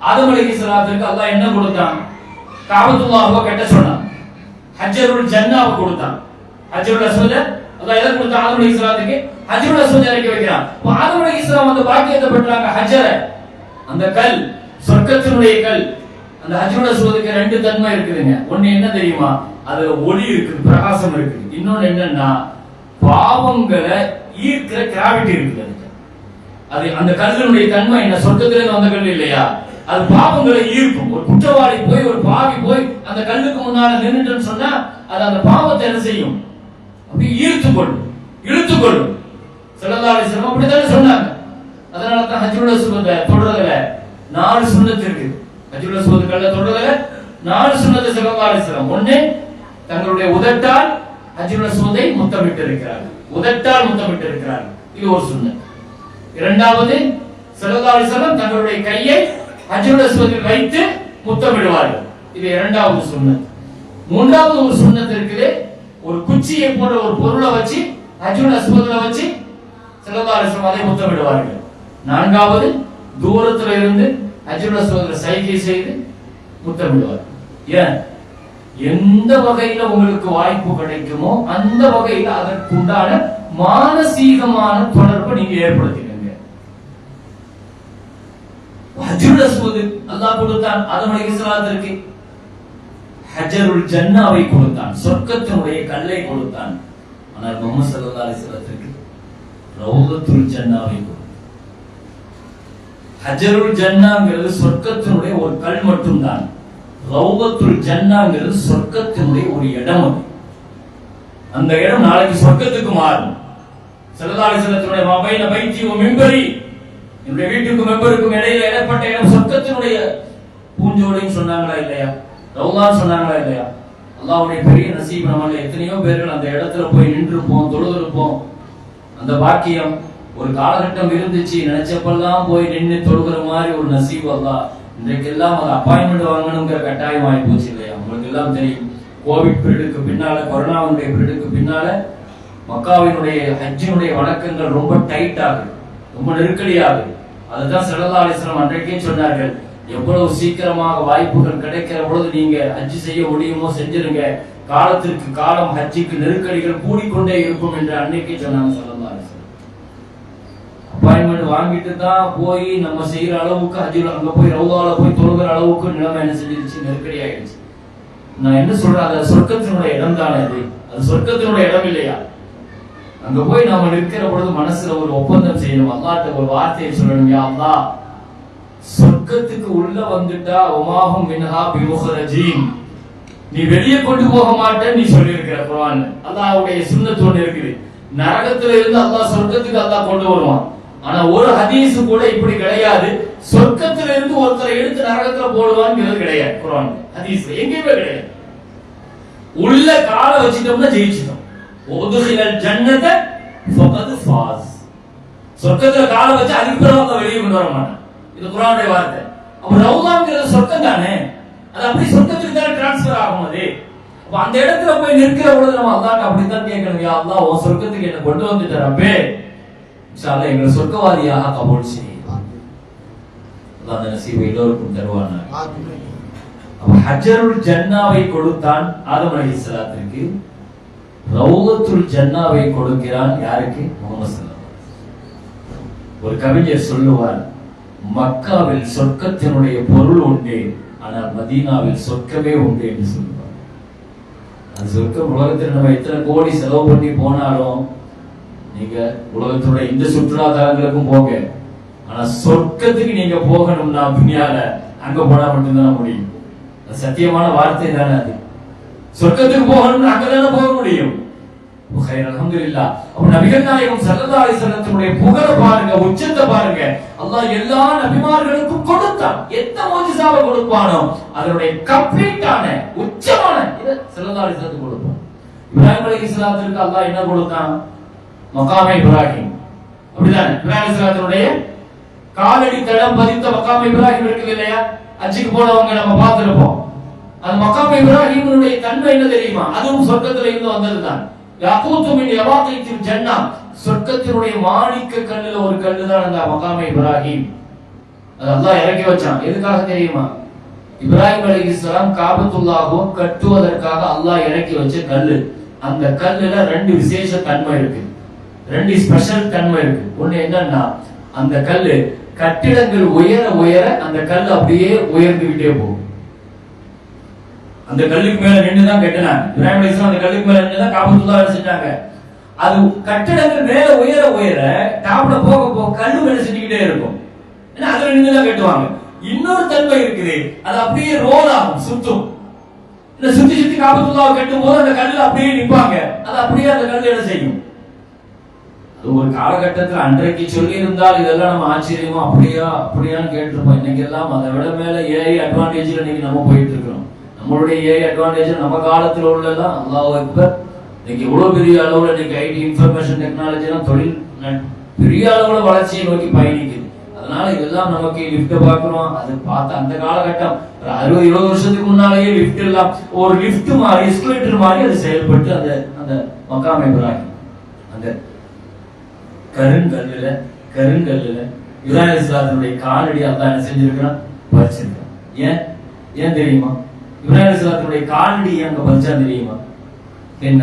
ஆதம் அலைஹிஸ்ஸலாத்துக்கு அல்லாஹ் என்ன கொடுத்தான்? காபத்துல்லாஹ்வை கட்ட சொன்னான். ஹஜ்ருல் ஜன்னாவை கொடுத்தான். ஹஜ்ருல் அஸ்வத அல்லாஹ் எதை கொடுத்தான்? ஆதம் அலைஹிஸ்ஸலாத்துக்கு ஹஜ்ருல் அஸ்வத இறக்கி வைக்கிறான். ஆதம் அலைஹிஸ்ஸலாம் அந்த பாக்கியத்தை பெற்றாங்க. ஹஜ்ர, அந்த கல் சொர்க்கத்தினுடைய கல். அந்த ஹஜ்ருல் அஸ்வதுக்கு ரெண்டு தன்மை இருக்குதுங்க. ஒண்ணு என்ன தெரியுமா? அதுல ஒளி இருக்குது, பிரகாசம் இருக்குது. இன்னொன்னு என்னன்னா பாவங்களை ஈர்க்கிற கிராவிட்டி இருக்குது. அது அந்த கல்லினுடைய தன்மை என்ன? சொர்க்கத்திலிருந்து வந்த கல் இல்லையா? அது பாவங்களை ஈர்க்கும். ஒரு குற்றவாளி போய் ஒரு பாவி போய் அந்த கல்லுக்கு முன்னால நின்றுன்னு சொன்னா அது அந்த பாவத்தை என்ன செய்யும்? அப்படி ஈர்த்துக்கொள்ளும், இழுத்துக்கொள்ளும். ஸல்லல்லாஹு அலைஹி வஸல்லம் அப்படித்தானே சொன்னாங்க. அதனால தான் ஹஜ்ருல் அஸ்வத தொடுறதுல 4 சுன்னத் இருக்கு. ஹஜ்ருல் அஸ்வத் கல்ல தொடுறதுல 4 சுன்னத் ஸல்லல்லாஹு அலைஹி வஸல்லம். ஒண்ணு, தங்களுடைய உதட்டால் ஹஜ்ருல் அஸ்வதை முத்தமிட்டு இருக்கிறார்கள். உதட்டால் முத்தமிட்டு இருக்கிறார்கள். இது ஒரு சுன்னத். இரண்டாவது, ஸல்லல்லாஹு அலைஹி வஸல்லம் தங்களுடைய கையை ஹஜ்ருல் அஸ்வதில் வைத்து முத்தமிடுவார்கள். இது இரண்டாவது சுன்னத். மூன்றாவது ஒரு சுன்னத் இருக்குது. ஒரு குச்சியை போன்ற ஒரு பொருளை வச்சு ஹஜ்ருல் அஸ்வதில் வச்சு ஸல்லல்லாஹு அலைஹி வஸல்லம் அதை முத்தமிடுவார்கள். நான்காவது, தூரத்தில் இருந்து ஹஜ்ருல் அஸ்வதில் சைகை செய்து முத்தமிடுவார்கள். ஏன்? எந்த வகையில உங்களுக்கு வாய்ப்பு கிடைக்குமோ அந்த வகையில அதற்குண்டான மானசீகமான தொடர்பை நீங்க ஏற்படுத்திக்கங்க. ஹஜ்ருல் அஸ்வத் அல்லாஹ் கொடுத்தான் ஆதம் அலைஹிஸ்ஸலாத்திற்கு. ஹஜ்ருல் ஜன்னாவை கொடுத்தான், சொர்க்கத்தினுடைய கல்லை கொடுத்தான். ஆனால் முஹம்மது ஸல்லல்லாஹு அலைஹி வஸல்லத்திற்கு ரௌதத்துல் ஜன்னாவை கொடுத்தான். ஹஜ்ருல் ஜன்னாங்கிறது சொர்க்கத்தினுடைய ஒரு கல் மட்டும்தான். ரௌதத்துல் ஜன்னாங்கிறது சொர்க்கத்தினுடைய ஒரு இடம். அந்த இடம் நாளைக்கு சொர்க்கத்துக்கு மாறும். ஸல்லல்லாஹு அலைஹி வஸல்லத்தினுடைய மபைன பைத்தி வ மிம்பரி, என்னுடைய வீட்டுக்கும் மெம்பருக்கும் இடையில இடப்பட்ட இடம் சொர்க்கத்தினுடைய பூஞ்சோடைன்னு சொன்னாங்களா இல்லையா? ரௌதான் சொன்னாங்களா இல்லையா? அல்லாஹ்வுடைய பெரிய நசீப். நம்மள எத்தனையோ பேர்கள் அந்த இடத்துல போய் நின்றுப்போம், தொழுதுருப்போம். அந்த பாக்கியம் ஒரு காலகட்டம் இருந்துச்சு. நினைச்சப்பெல்லாம் போய் நின்று தொழுகிற மாதிரி ஒரு நசீப் அல்லாஹ் இன்றைக்கு எல்லாம் அது அப்பாயின்மெண்ட் வாங்கணுங்கிற கட்டாயம் ஆகி போச்சு இல்லையா? உங்களுக்கு எல்லாம் தெரியும். கோவிட் பீரியடுக்கு பின்னால, கொரோனாவுடைய பீரியடுக்கு பின்னால மக்காவினுடைய ஹஜ்ஜினுடைய வணக்கங்கள் ரொம்ப டைட் ஆகுது, ரொம்ப நெருக்கடியாகுது. அதுதான் ஸல்லல்லாஹு அலைஹி வஸல்லம் அன்றைக்கே சொன்னார்கள், எவ்வளவு சீக்கிரமாக வாய்ப்புகள் கிடைக்கிற பொழுது நீங்க ஹஜ் செய்ய முடியுமோ செஞ்சிருங்க. காலத்திற்கு காலம் ஹஜ்ஜுக்கு நெருக்கடிகள் கூடிக்கொண்டே இருக்கும் என்று அன்னைக்கே சொன்னாங்க ஸல்லல்லாஹு அலைஹி வஸல்லம். அப்பாயின்மெண்ட் வாங்கிட்டு தான் போய் நம்ம செய்யற அளவுக்கு ஹஜ்ஜில் அங்க போய் ரௌதால போய் தொழுகிற அளவுக்கு நிலைமை என்ன செஞ்சிருச்சு? நெருக்கடி ஆயிடுச்சு. நான் என்ன சொல்றேன்? அது சொர்க்கத்தினுடைய இடம் தானே. அது சொர்க்கத்தினுடைய இடம் இல்லையா? அங்க போய் நாம நிற்கிற பொழுது மனசுல ஒரு ஒப்பந்தம் செய்யணும். அல்லாஹ்ட்ட ஒரு வார்த்தையை சொல்லணும், யா அல்லாஹ், சொர்க்கத்துக்கு உள்ள வந்துட்டா உமாஹும் மின்ஹா பிமுஹரஜீன், நீ வெளியே கொண்டு போக மாட்டேன்னு நீ சொல்லி இருக்கிற குர்ஆன்ல. அல்லாஹ்வுடைய சுன்னத் ஒன்று இருக்குது. நரகத்துல இருந்து அல்லாஹ் சொர்க்கத்துக்கு அல்லாஹ் கொண்டு வருவான். ஆனா ஒரு ஹதீஸ் கூட இப்படி கிடையாது. சொர்க்கத்துல இருந்து ஒருத்தரை எடுத்து நரகத்துல போடுவான்னு கிடையாது. குர்ஆன் ஹதீஸ்ல எங்கேயுமே கிடையாது. உள்ள கால வச்சிட்டோம்னா ஜெயிச்சிட்டோம். உதுகிலல் ஜன்னத ஃபகத் ஃபாஸ். சொர்க்கத்துல கால வச்சு அதுக்கு பிறகு அவங்க வெளியே கொண்டு வர மாட்டாங்க. இது குர்ஆனுடைய வார்த்தை. அப்ப ரௌதாங்கிறது சொர்க்கம் தானே. அது அப்படி சொர்க்கத்துக்கு தானே டிரான்ஸ்ஃபர் ஆகும். அது அப்ப அந்த இடத்துல போய் நிற்கிற பொழுது நம்ம அல்லாஹ்ட்ட அப்படித்தான் கேட்கணும், யா அல்லாஹ், உன் சொர்க்கத்துக்கு என்ன கொண்டு வந்துட்ட ரப்பே, இன்ஷா அல்லாஹ் எங்களை சொர்க்கவாதியாக கபூல் செய். அல்லாஹ் அந்த நசீபை எல்லோருக்கும் தருவானாக. அப்ப ஹஜ்ருல் ஜன்னாவை கொடுத்தான் ஆதம் அலைஹிஸ்ஸலாத்திற்கு. ரௌதத்துல் ஜன்னாவை கொடுக்கிறான் யாருக்கு? முஹம்மது ஸல்லல்லாஹு அலைஹி வஸல்லம். ஒரு கவிஞர் சொல்லுவார், மக்காவில் சொர்க்கத்தினுடைய பொருள் உண்டு, ஆனால் மதீனாவில் சொர்க்கமே உண்டு என்று சொல்லுவார். அது சொர்க்கம் உலகத்தில் நம்ம எத்தனை கோடி செலவு பண்ணி போனாலும், நீங்க உலகத்தினுடைய இந்த சுற்றுலா தலங்களுக்கும் போங்க, ஆனா சொர்க்கத்துக்கு நீங்க போகணும்னா துனியால அங்க போனா மட்டும்தான் முடியும். அது சத்தியமான வார்த்தை தானே. அது சொர்க்கத்துக்கு போகணும்னா அங்கதானே போக முடியும். அல்ஹம்துலில்லாஹ். அப்ப நபிகள் நாயகம் ஸல்லல்லாஹு அலைஹி வஸல்லத்துடைய புகழ பாருங்க, உச்சத்தை பாருங்க. அல்லாஹ் எல்லா நபிமார்களுக்கும் கொடுத்தான். எந்த மோஜிசாவை கொடுப்பானோ அதனுடைய கம்ப்ளீட்டான உச்சமான இத ஸல்லல்லாஹு அலைஹி வஸல்லத்துக்கு கொடுப்பான். இப்ராஹிம் அலைஹிஸ்ஸலாத்துக்கு அல்லாஹ் என்ன கொடுத்தான்? மகாமே இப்ராஹிம். அப்படிதானே? இப்ராஹிம் அலைஹிஸ்ஸலாத்துடைய காலடி தடம் பதித்த மக்காம் இப்ராஹிம் இருக்குது இல்லையா? அஜிக்கு போனவங்க நம்ம பார்த்திருப்போம். அந்த மக்காம் இப்ராஹிமுடைய தன்மை என்ன தெரியுமா? அதுவும் சொர்க்கத்துல இருந்து வந்ததுதான். யாக்கூத்து மின் யவாகீத்தில் ஜன்னா, சொர்க்கத்தினுடைய மாணிக்க கல்லுல ஒரு கல்லு தான் அந்த மக்காம் இப்ராஹிம். அது அல்லாஹ் இறக்கி வச்சான். எதுக்காக தெரியுமா? இப்ராஹிம் அலைஹிஸ்ஸலாம் காபத்துல்லாஹ்வை கட்டுவதற்காக அல்லாஹ் இறக்கி வச்ச கல்லு. அந்த கல்லுல ரெண்டு விசேஷ தன்மை இருக்கு, ரெண்டு ஸ்பெஷல் தன்மை இருக்கு. ஒண்ணு என்னன்னா, அந்த கல்லு கட்டிடங்கள் உயர உயர அந்த கல் அப்படியே உயர்ந்துகிட்டே போகும். அந்த கல்லுக்கு மேல நின்றுதான் கட்டினாங்க. இப்ராஹிம் அலைஹிஸ்ஸலாம் அந்த கல்லுக்கு மேல நின்றுதான் காபத்துல்லாஹ் செஞ்சாங்க. அது கட்டிடங்கள் மேல உயர உயர டாப்ல போக போக கல்லு மேல செஞ்சுக்கிட்டே இருக்கும். ஏன்னா அதுல நின்றுதான் கட்டுவாங்க. இன்னொரு தன்மை இருக்குது, அது அப்படியே ரோல் ஆகும், சுத்தும். இந்த சுத்தி சுத்தி காபத்துல்லாஹ் கட்டும் போது அந்த கல்லுல அப்படியே நிப்பாங்க. அது அப்படியே அந்த கல்லு என்ன செய்யும்? ஒரு காலகட்டத்தில் அன்றைக்கு சொல்லி இருந்தால் இதெல்லாம் நம்ம ஆச்சரியமா அப்படியான்னு கேட்டிருப்போம். இன்னைக்கு எல்லாம் அதை விட மேல ஏஐ அட்வான்டேஜ்ல இன்னைக்கு நம்ம போயிட்டு இருக்கிறோம். நம்மளுடைய ஏஐ அட்வான்டேஜ் நம்ம காலத்தில் உள்ளதான் அல்லாஹ் அக்பர். இன்னைக்கு எவ்வளவு பெரிய அளவுல இன்னைக்கு ஐடி இன்ஃபர்மேஷன் டெக்னாலஜி எல்லாம் தொழில் பெரிய அளவுல வளர்ச்சியை நோக்கி பயணிக்குது. அதனால இதெல்லாம் நமக்கு லிப்ட பாக்குறோம். அது பார்த்த அந்த காலகட்டம் 60-20 வருஷத்துக்கு முன்னாலேயே லிப்ட் எல்லாம் ஒரு லிப்ட் மாதிரி எஸ்கலேட்டர் மாதிரி அது செயல்பட்டு அந்த மக்காம் இப்ராஹிம் அந்த கருங்கல்லுல இப்ராஹிம் அலைஹிஸ்ஸலாத்துடைய காலடி அல்லாஹ் என்ன செஞ்சிருக்கான்? பதிச்சிருக்கான். ஏன் தெரியுமா? இப்ராஹிம் அலைஹிஸ்ஸலாத்துடைய காலடி அங்க பதிச்சா தெரியுமா? என்ன?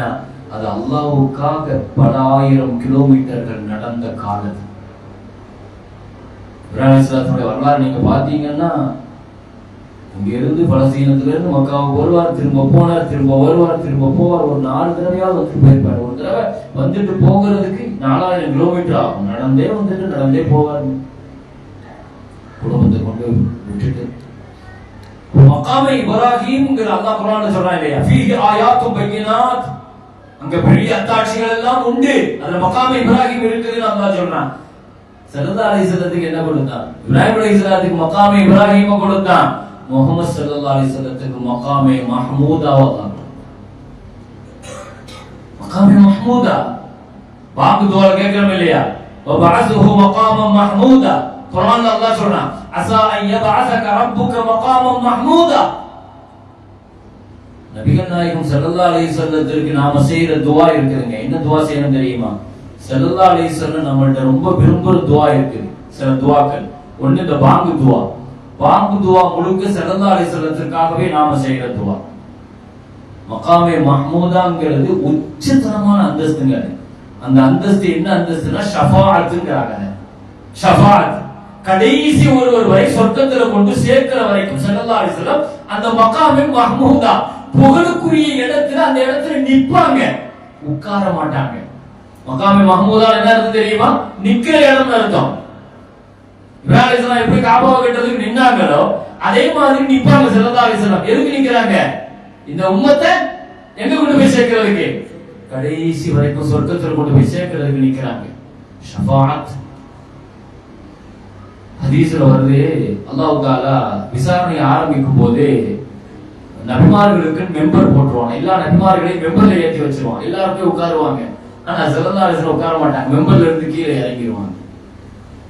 அது அல்லாஹ்வுக்காக பல ஆயிரம் கிலோமீட்டர்கள் நடந்த காலம். இப்ராஹிம் அலைஹிஸ்ஸலாத்துடைய வரலாறு நீங்க பாத்தீங்கன்னா, இங்க இருந்து பலஸ்தீனத்துல இருந்து மக்காவுக்கு வருவார், திரும்ப போனார், திரும்ப வருவார், திரும்ப போவார். ஒரு 4 தடவையாவது வந்துட்டு போயிருப்பார். ஒரு தடவை வந்துட்டு போகிறதுக்கு 4000 கிலோமீட்டர் ஆகும். நடந்தே வந்துட்டு நடந்தே போவார். குடும்பத்தை கொண்டு விட்டுட்டு மக்காமே இப்ராஹிம்ங்கிற அல்லாஹ் குர்ஆன்ல சொல்றான் இல்லையா? ஃபீஹி ஆயாத்தும் பையினாத், அங்க பெரிய அத்தாட்சிகள் எல்லாம் உண்டு. அதுல மக்காமே இப்ராஹிம் இருக்குதுன்னு அல்லாஹ் சொல்றான். ஸல்லல்லாஹு அலைஹி வஸல்லத்துக்கு என்ன கொடுத்தான்? இப்ராஹிம் அலைஹிஸ்ஸலாத்துக்கு மக்காமே இப்ராஹிம கொடுத்தான். முஹம்மது ஸல்லல்லாஹு அலைஹி வஸல்லத்துக்கு மக்காமே மஹ்மூதாவ கொடுத்தான். மக்காமே மஹ்மூதா பாங்கு துஆல கேக்குறோம் இல்லையா? வபஅஸஹு மகாமம் மஹ்மூதா. குர்ஆன்ல அல்லாஹ் சொல்றான், அஸா அன் யபஅஸக ரப்புக மகாமம் மஹ்மூதா. நபிகள் நாயகம் ஸல்லல்லாஹு அலைஹி வஸல்லத்திற்கு நாம செய்யற துஆ இருக்குங்க. என்ன துஆ செய்யணும் தெரியுமா? ஸல்லல்லாஹு அலைஹி வஸல்லம் நம்மள்ட்ட ரொம்ப விரும்புற துஆ இருக்குது. சில துஆக்கள். ஒன்னு இந்த பாங்கு துஆ. பாங்கு துஆ முழுக்க ஸல்லல்லாஹு அலைஹி வஸல்லத்திற்காகவே நாம செய்யற துஆ. மகாமே மஹ்மூதாங்கிறது உச்சதரமான அந்தஸ்துங்க. அந்த அந்தஸ்து என்ன அந்தஸ்துனா ஷஃபாஅத்ங்கறாங்க. ஷஃபாஅத் கடைசி ஒருவர் வரை சொர்க்கத்துல கொண்டு சேர்க்கிற வரைக்கும் ஸல்லல்லாஹு அலைஹி வஸல்லம் அந்த மகாமே மஹ்மூதா புகழுக்குரிய இடத்துல அந்த இடத்துல நிப்பாங்க, உட்கார மாட்டாங்க. மகாமே மஹ்மூதா என்ன அர்த்தம் தெரியுமா? நிக்கிற இடம் அர்த்தம். இப்ராஹிம் அலைஹிஸ்ஸலாம் எப்படி காபாவை கட்டதுக்கு நின்னாங்களோ அதே மாதிரி நிப்பாங்க ஸல்லல்லாஹு அலைஹி வஸல்லம். எதுக்கு நிக்கறாங்க? இந்த உம்மத்தை எங்க கொண்டு போய் சேர்க்கிறதுக்கு, கடைசி வரைக்கும் சொர்க்கத்துல கொண்டு போய் சேர்க்கிறதுக்கு நிக்கறாங்க. ஷஃபாஅத் ஹதீஸ்ல வருது, அல்லாஹ் தஆலா விசாரணை ஆரம்பிக்கும் போது நபிமார்களுக்கு மெம்பர் போட்டுருவாங்க. எல்லா நபிமார்களையும் மெம்பர்ல ஏற்றி வச்சிருவாங்க. எல்லாருமே உட்காருவாங்க. ஆனா ஸல்லல்லாஹு அலைஹி வஸல்லம் உட்கார மாட்டாங்க. மெம்பர்ல இருந்து கீழே இறங்கிடுவாங்க.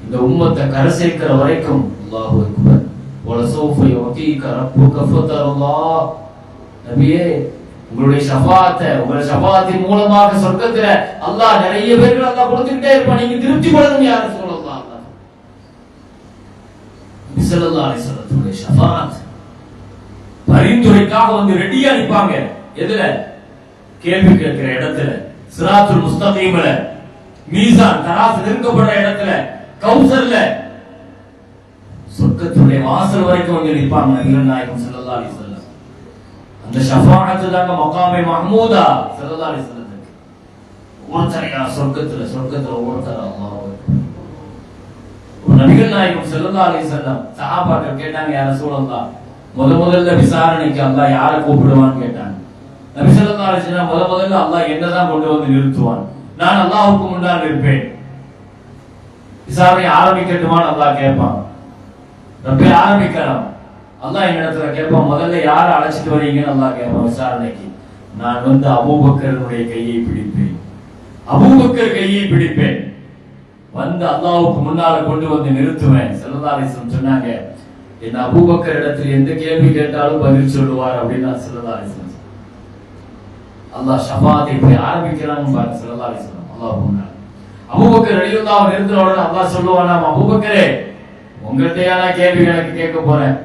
இந்த உம்மத்தை கரை சேர்க்கிற வரைக்கும். அல்லாஹு அக்பர். வலசௌஃப யுதீக ரப்புக ஃபதரல்லாஹ். நபியே, உங்களுடைய ஷஃபாஅத்தை, உங்களுடைய ஷஃபாஅத்தின் மூலமாக சொர்க்கத்துல அல்லாஹ் நிறைய பேருக்கு அல்லாஹ் கொடுத்துக்கிட்டே இருப்பான். நீங்க திருப்தி படணும் யா ரசூலல்லாஹ். நபி ஸல்லல்லாஹு அலைஹி வஸல்லம் ஷஃபாஅத் பரிந்துரைக்காக வந்து ரெடியா நிப்பாங்க. எதுல? கேள்வி கேட்கிற இடத்துல, சிராத்துல் முஸ்தகீம்ல, மீசான் தராசு நிறுத்தப்படுற இடத்துல, கௌசர்ல, சொர்க்கத்துடைய வாசல் வரைக்கும் வந்து நிப்பாங்க நபிகள் நாயகம் ஸல்லல்லாஹு அலைஹி வஸல்லம். அந்த ஷஃபாஅத் தாங்க மகாமே மஹ்மூதா ஸல்லல்லாஹு அலைஹி வஸல்லம். ஒருத்தரையா சொர்க்கத்துல ஒருத்தர். அல்லாஹ் நபிகள் நாயகம் ஸல்லல்லாஹு அலைஹி வஸல்லம் சஹாபாக்கள் கேட்டாங்க, யா ரசூலல்லாஹ், முதல்ல விசாரணைக்கு அல்லாஹ் யாரை கூப்பிடுவான்னு கேட்டாங்க. நபி ஸல்லல்லாஹு அலைஹி வஸல்லம் முதல்ல அல்லாஹ் என்னதான் கொண்டு வந்து நிறுத்துவான், நான் அல்லாஹ்வுக்கு முன்னால் இருப்பேன், விசாரணை ஆரம்பிக்கட்டுமான்னு அல்லாஹ் கேட்பான். ரப்பே ஆரம்பிக்கலாம். அல்லாஹ் என்னிடத்துல கேட்பான், முதல்ல யாரை அழைச்சிட்டு வரீங்கன்னு அல்லாஹ் கேட்பான் விசாரணைக்கு. நான் வந்து அபூபக்கருடைய கையை பிடிப்பேன், அபூபக்கர் கையை பிடிப்பேன். வந்து அல்லாஹ்வுக்கு முன்னால கொண்டு வந்து நிறுத்துவேன். ஸல்லல்லாஹு அலைஹி வஸல்லம் சொன்னாங்க, என்ன அபூபக்கர் இடத்துல எந்த கேள்வி கேட்டாலும் பதில் சொல்லுவார் அப்படின்னு ஸல்லல்லாஹு அலைஹி வஸல்லம். அல்லாஹ் ஷஃபாத்தை இப்படி ஆரம்பிக்கிறான்னு பாருங்க. ஸல்லல்லாஹு அலைஹி வஸல்லம் அல்லாஹ்வுக்கு முன்னால அபூபக்கர் ரலியல்லாஹு அன்ஹு நிறுத்தின உடனே அல்லாஹ் சொல்லுவானா, அபூபக்கரே உங்கள்கிட்டயா நான் கேள்வி எனக்கு கேட்க போறேன்.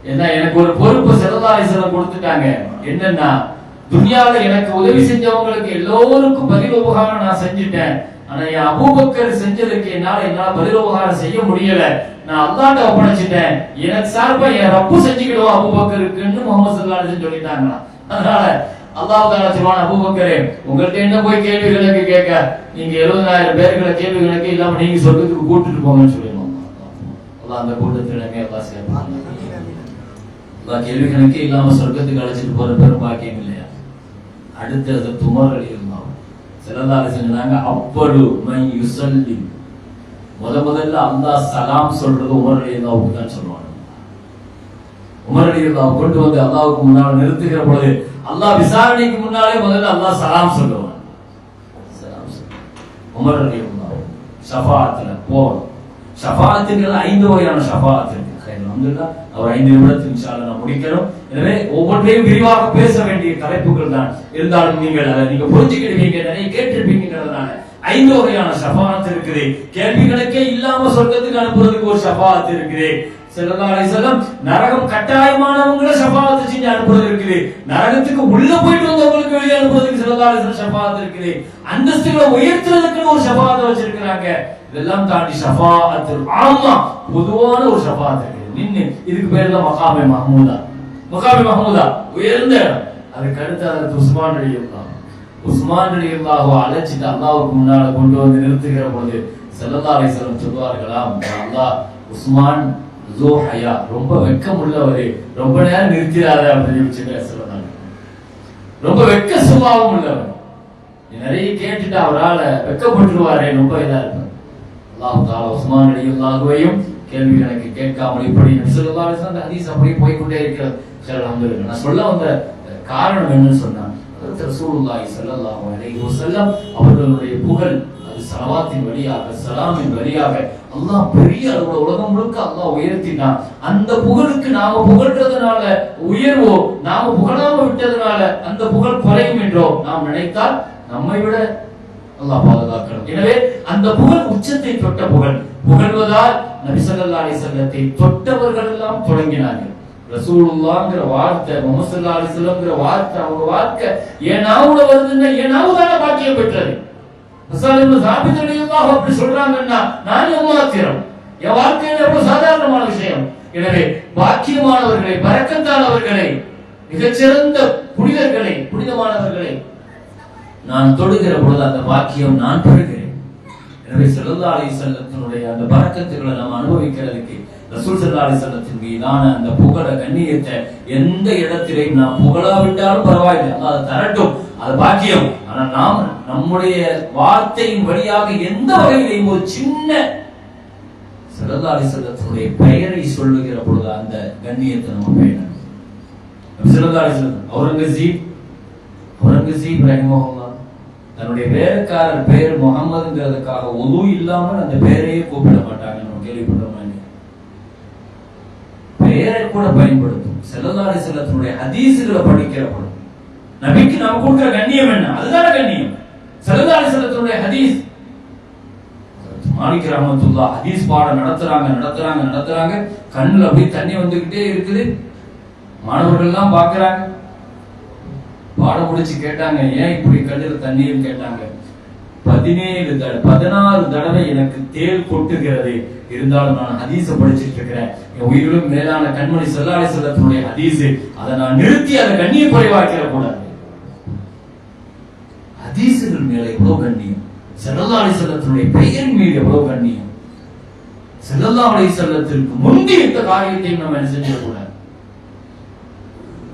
ஏன்னா எனக்கு ஒரு பொறுப்பு ஸல்லல்லாஹு அலைஹி வஸல்லம் கொடுத்துட்டாங்க. என்னன்னா, துனியாவில் எனக்கு உதவி செஞ்சவங்களுக்கு எல்லோருக்கும் பதில் உபகாரம் நான் செஞ்சுட்டேன். ஆனா என் அபூபக்கர் செஞ்சதுக்கு என்னால பதில் உபகாரம் செய்ய முடியல. நான் அல்லாஹ்ட்ட ஒப்படைச்சிட்டேன். எனக்கு சார்பா என் ரப்பு செஞ்சுக்கிடுவோம் அபூபக்கருக்குன்னு முஹம்மது ஸல்லல்லாஹு அலைஹி வஸல்லம் சொல்லிட்டாங்களா. அதனால அல்லாஹ் தஆலா சொல்வான், அபூபக்கரே உங்கள்கிட்ட என்ன போய் கேள்விகளுக்கு கேட்க, நீங்க 70,000 பேர்களை கேள்விகளுக்கு இல்லாம நீங்க சொர்க்கத்துக்கு கூட்டிட்டு போங்கன்னு சொல்லிடுவோம். அல்லாஹ் அந்த கூட்டத்தில் அல்லாஹ் சேர்ப்பாங்க. அல்லாஹ் கேள்விகளுக்கே இல்லாம சொர்க்கத்துக்கு அழைச்சிட்டு போற பெரும் பாக்கியம் இல்லையா. அடுத்தது உமர் ரலியல்லாஹு ஸல்லல்லாஹு அலைஹி வஸல்லம் அப்படு மை யுஸல்லி, முதல்ல அல்லாஹ் சலாம் சொல்றது உமர் ரலியல்லாஹு தான் சொல்லுவாங்க. உமர் ரலியல்லாஹு கொண்டு வந்து அல்லாஹ்வுக்கு முன்னால் நிறுத்துகிற பொழுது அல்லாஹ் விசாரணைக்கு முன்னாலே முதல்ல அல்லாஹ் சலாம் சொல்லுவான். சலாம் சொல்லுவான். உமர் ரலியல்லாஹு ஷஃபாஅத்ல போறோம். ஷஃபாஅத்துக்கு 5 வகையான ஷஃபாஅத் இருக்கு. அல்ஹம்துலில்லாஹ் அவர் 5 நிமிடத்தில் இன்ஷா அல்லாஹ் நான் முடிக்கிறோம். எனவே ஒவ்வொன்றையும் விரிவாக பேச வேண்டிய தலைப்புகள் தான். இருந்தாலும் நீங்கள் அதை நீங்க புரிஞ்சுக்கிடுவீங்க, நிறைய கேட்டிருப்பீங்கிறதுனால 5 வகையான ஷஃபாஅத் இருக்குது. கேள்விகளுக்கே இல்லாம சொர்க்கத்துக்கு அனுப்புறதுக்கு ஒரு ஷஃபாஅத் இருக்குது. ஸல்லல்லாஹு அலைஹி வஸல்லம் நரகம் கட்டாயமானவங்கள ஷஃபாஅத் செஞ்சு அனுப்புறது இருக்குது. நரகத்துக்கு உள்ள போயிட்டு வந்தவங்களுக்கு வெளியே அனுப்புறதுக்கு ஸல்லல்லாஹு அலைஹி வஸல்லம் ஷஃபாஅத் இருக்குது. அந்தஸ்துகளை உயர்த்துறதுக்கு ஒரு ஷஃபாஅத் வச்சிருக்காங்க. இதெல்லாம் தாண்டி ஷஃபாஅத்துல் ஆம்மா, பொதுவான ஒரு ஷஃபாஅத் இருக்குது. நின்னு இதுக்கு பேர் தான் மகாமே மஹ்மூதா. மகாமே மஹ்மூதா உயர்ந்த இடம். அதுக்கு அடுத்து ஹஜ்ரத் உஸ்மான் ரலியல்லாஹு அழைச்சிட்டு அல்லாஹ்வுக்கு முன்னால கொண்டு வந்து நிறுத்துகிற பொழுது ஸல்லல்லாஹு அலைஹி வஸல்லம் சொல்வார்களாம், அல்லாஹ் உஸ்மான் ஜோ ஹயா, ரொம்ப வெட்கம் உள்ளவரே, ரொம்ப நேரம் நிறுத்திடாத அப்படின்னு சொல்லுவாங்க. ரொம்ப வெட்க சுபாவம் உள்ளவர், நிறைய கேட்டுட்டு அவரால் வெட்கப்பட்டுருவாரே, ரொம்ப இதா இருப்பார். அல்லாஹ் தஆலா உஸ்மான் ரலியல்லாஹுவையும் கேள்வி எனக்கு கேட்காமல் இப்படி ஸல்லல்லாஹு அலைஹி வஸல்லம் ஹதீஸ் அப்படியே போய்க்கொண்டே இருக்கிறது. அல்ஹம்துலில்லாஹ். நான் சொல்ல வந்த காரணம் என்னன்னு சொன்னா, ரசூலுல்லாஹி ஸல்லல்லாஹு அலைஹி வஸல்லம் அவர்களுடைய புகழ் அது ஸலவாத்தின் வழியாக, ஸலாமின் வழியாக அல்லாஹ் பெரிய அளவுல உலகம் முழுக்க அல்லாஹ் உயர்த்தினான். அந்த புகழுக்கு நாம புகழ்றதுனால உயர்வோ, நாம புகழாம விட்டதுனால அந்த புகழ் குறையும் என்றோ நாம் நினைத்தால் நம்மை விட அல்லாஹ் பாதுகாக்கணும். எனவே அந்த புகழ் உச்சத்தை தொட்ட புகழ். புகழ்வதால் நபி ஸல்லல்லாஹு அலைஹி வஸல்லத்தை தொட்டவர்கள் எல்லாம் தொடங்கினார்கள். ரசூலுல்லாஹ்ங்கற வார்த்தை, முஹம்மது ஸல்லல்லாஹு அலைஹி வஸல்லம்ங்கற வார்த்தை, அவங்க வார்த்தை ஏனாவுல வருதுன்னா ஏனாவுதான பாக்கியம் பெற்றது. ரசூல் இப்னு சாபித் ரலியல்லாஹு அப்படி சொல்றாங்கன்னா நான் ஏமாத்திரம், என் வாழ்க்கையில எவ்வளவு சாதாரணமான விஷயம். எனவே பாக்கியமானவர்களை, பரக்கத்தானவர்களை, மிகச்சிறந்த புனிதர்களை, புனிதமானவர்களை நான் தொடுகிற பொழுது அந்த பாக்கியம் நான் பெறுகிறேன். எனவே ஸல்லல்லாஹு அலைஹி வஸல்லத்தினுடைய அந்த பரக்கத்துகளை நாம் அனுபவிக்கிறதுக்கு ரசூல் ஸல்லல்லாஹு அலைஹி வஸல்லத்தின் மீதான அந்த புகழ கண்ணியத்தை எந்த இடத்திலையும் நாம் புகழாவிட்டாலும் பரவாயில்லை, அதை தரட்டும், அது பாக்கியம். ஆனா நாம் நம்முடைய வார்த்தையின் வழியாக எந்த வகையிலையும் ஒரு சின்ன ஸல்லல்லாஹு அலைஹி வஸல்லத்தினுடைய பெயரை சொல்லுகிற பொழுது அந்த கண்ணியத்தை நம்ம பேணணும். ஸல்லல்லாஹு அலைஹி வஸல்லம் அவுரங்கசீப் ரஹிமஹுல்லாஹ் தன்னுடைய வேலைக்காரர் பெயர் முகமதுங்கிறதுக்காக உது இல்லாமல் அந்த பெயரையே கூப்பிட மாட்டாங்க. நம்ம கேள்விப்படுறோம், பெயரை கூட பயன்படுத்தும். ஸல்லல்லாஹு அலைஹி வஸல்லத்தினுடைய ஹதீஸ்களை படிக்கிற பொழுது நபிக்கு நாம கொடுக்கிற கண்ணியம் என்ன? அதுதான கண்ணியம். ஸல்லல்லாஹு அலைஹி வஸல்லத்தினுடைய ஹதீஸ், மாலிக் ரஹ்மத்துல்லாஹ் ஹதீஸ் பாடம் நடத்துறாங்க, கண்ணுல அப்படியே தண்ணி வந்துகிட்டே இருக்குது. மாணவர்கள் எல்லாம் பாக்குறாங்க. பாடம் முடிச்சு கேட்டாங்க, ஏன் இப்படி கண்ணுல தண்ணீர் கேட்டாங்க. 16 தடவை எனக்கு தேள் கொட்டுகிறது, இருந்தாலும் நான் ஹதீஸ படிச்சுட்டு இருக்கிறேன். என் உயிரிலும் மேலான கண்மணி ஸல்லல்லாஹு அலைஹி வஸல்லத்தினுடைய ஹதீஸ், அதை நான் நிறுத்தி அதை கண்ணிய குறைவாக்கிற கூடாது. ஹதீஸுகள் மேல எவ்வளவு கண்ணியம், ஸல்லல்லாஹு அலைஹி வஸல்லத்தினுடைய பெயரின் மீது எவ்வளவு கண்ணியம். ஸல்லல்லாஹு அலைஹி வஸல்லத்திற்கு முந்தி இந்த காரியத்தையும் நம்ம என்ன செஞ்சிடக்கூடாது.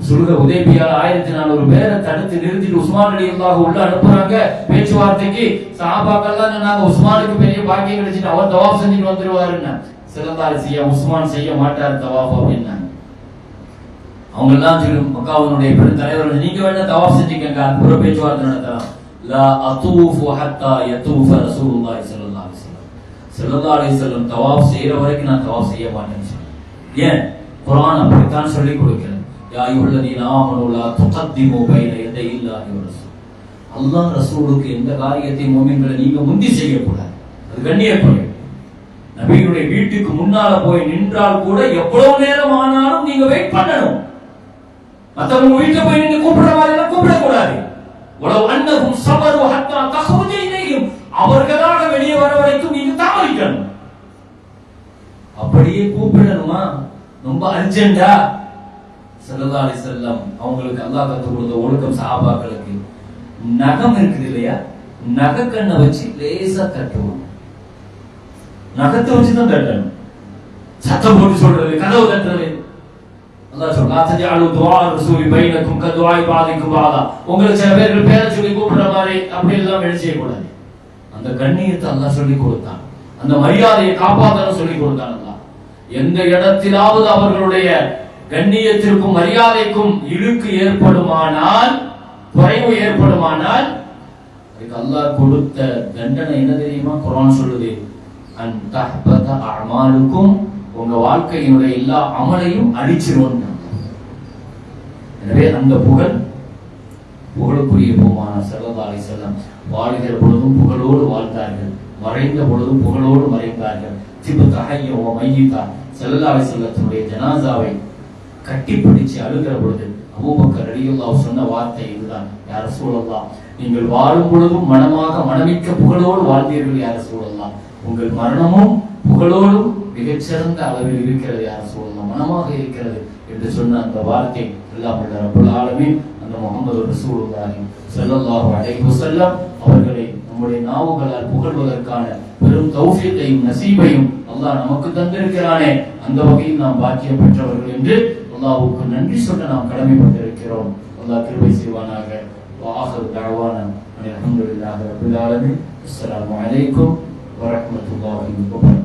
சுல்ஹ ஹுதைபியால 1400 பேரை தடுத்து நிறுத்திட்டு உஸ்மான் ரலியல்லாஹு உள்ள அனுப்புறாங்க பேச்சுவார்த்தைக்கு. சஹாபாக்கள்லாம் சொன்னாங்க, உஸ்மானுக்கு பெரிய பாக்கியம் கிடைச்சிட்டு அவர் தவாஃப் செஞ்சுட்டு வந்துருவாருன்னா. ஸல்லல்லாஹு அலைஹி வஸல்லம் உஸ்மான் செய்ய மாட்டார் தவாஃப் அப்படின்னாங்க. அவங்க எல்லாம் சொல்லி மக்காவுடைய பெரும் தலைவர்கள், நீங்க வேணா தவாஃப் செஞ்சுக்கங்க, அப்புறம் பேச்சுவார்த்தை நடத்தலாம். லா அதூஃபு ஹத்தா யதூஃப ரசூலுல்லாஹி ஸல்லல்லாஹு அலைஹி வஸல்லம். ஸல்லல்லாஹு அலைஹி வஸல்லம் தவாஃப் செய்யற வரைக்கும் நான் தவாஃப் செய்ய மாட்டேன்னு சொன்னேன். ஏன்? குர்ஆன் அப்படித்தான் சொல்லிக் கொடுக்கிறது. யா அய்யுஹல்லதீன ஆமனூ லா துகத்திமு பைன யதையில்லாஹி வ ரசூல். அல்லாஹ் ரசூலுக்கு எந்த காரியத்தை முஃமின்களை நீங்க முந்தி செய்யக்கூடாது. அது கண்ணியக்குறைவு. நபியுடைய வீட்டுக்கு முன்னால போய் நின்றால் கூட எவ்வளவு நேரம் ஆனாலும் நீங்க வெயிட் பண்ணணும். மத்தவங்க வீட்டுல போய் நின்று கூப்பிடுற மாதிரி கூப்பிடக்கூடாது. உலக அன்னகும் சபரு ஹத்தா தஹ்ருஜ இலைஹிம், அவர்களாக வெளியே வர வரைக்கும் நீங்க தாமதிக்கணும். அப்படியே கூப்பிடணுமா? ரொம்ப அர்ஜென்டா? ஸல்லல்லாஹு அலைஹி வஸல்லம் அவங்களுக்கு அல்லாஹ் கற்றுக் கொடுத்த ஒழுக்கம் சஹாபாக்களுக்கு, நகம் இருக்குது இல்லையா, நகக்கண்ணை வச்சு லேசா தட்டுவோம். நகத்தை வச்சுதான் தட்டணும். சத்தம் போட்டு சொல்றது, கதவு தட்டுறது. அல்லாஹ் சொல்றான், தஜஅலு துஆ ரசூலி பைனக்கும் கதுஆ பாதிக்கும் பாதா. உங்களுக்கு சில பேர்கள் பேரை சொல்லி கூப்பிடுற மாதிரி அப்படி எல்லாம் வெளி செய்யக்கூடாது. அந்த கண்ணியத்தை அல்லாஹ் சொல்லி கொடுத்தான். அந்த மரியாதையை காப்பாற்றணும் சொல்லி கொடுத்தான் அல்லாஹ். எந்த இடத்திலாவது அவர்களுடைய கண்ணியத்திற்கும் மரியாதைக்கும் இழுக்கு ஏற்படுமானால், குறைவு ஏற்படுமானால், அதுக்கு அல்லாஹ் கொடுத்த தண்டனை என்ன தெரியுமா? குர்ஆன் சொல்லுது, அன் தஹ்பத அஅமாலுக்கும், உங்க வாழ்க்கையினுடைய எல்லா அமலையும் அழிச்சிரும். எனவே அந்த புகழுக்குரிய பெருமானார் ஸல்லல்லாஹு அலைஹி வஸல்லம் வாழ்கிற பொழுதும் புகழோடு வாழ்ந்தார்கள், மறைந்த பொழுதும் புகழோடு மறைந்தார்கள். திபுத ஹய்ய வ மையிதா. ஸல்லல்லாஹு அலைஹி வஸல்லத்துடைய ஜனாசாவை கட்டிப்பிடிச்சு அழுகிற பொழுது அபூபக்கர் ரலியல்லாஹு சொன்ன வார்த்தை இதுதான், யா ரசூலல்லாஹ், நீங்கள் வாழும் பொழுதும் மனமாக மனமிக்க புகழோடு வாழ்ந்தீர்கள் யா ரசூலல்லாஹ், உங்கள் மரணமும் புகழோடும் மிகச்சிறந்த அளவில் இருக்கிறது யா ரசூலல்லாஹ், மனமாக இருக்கிறது என்று சொன்ன அந்த வார்த்தை அல்லாஹ் ரப்பல் ஆலமீன் அந்த முஹம்மது ரசூலுல்லாஹி ஸல்லல்லாஹு அலைஹி வஸல்லம் அவர்களை நம்முடைய நாவுகளால் புகழ்வதற்கான பெரும் தௌஃபீக்கையும் நசீபையும் அல்லாஹ் நமக்கு தந்திருக்கிறானே, அந்த வகையில் நாம் பாக்கியம் பெற்றவர்கள் என்று அல்லாஹ்வுக்கு நன்றி சொல்ல நாம் கடமைப்பட்டிருக்கிறோம். அல்லாஹ் கிருபை செய்வானாக. வஆஹிரு தஅவானா அல்ஹம்துலில்லாஹி ரப்பில் ஆலமீன். அஸ்ஸலாமு அலைக்கும் வரஹ்மத்துல்லாஹி வபரகாத்துஹு.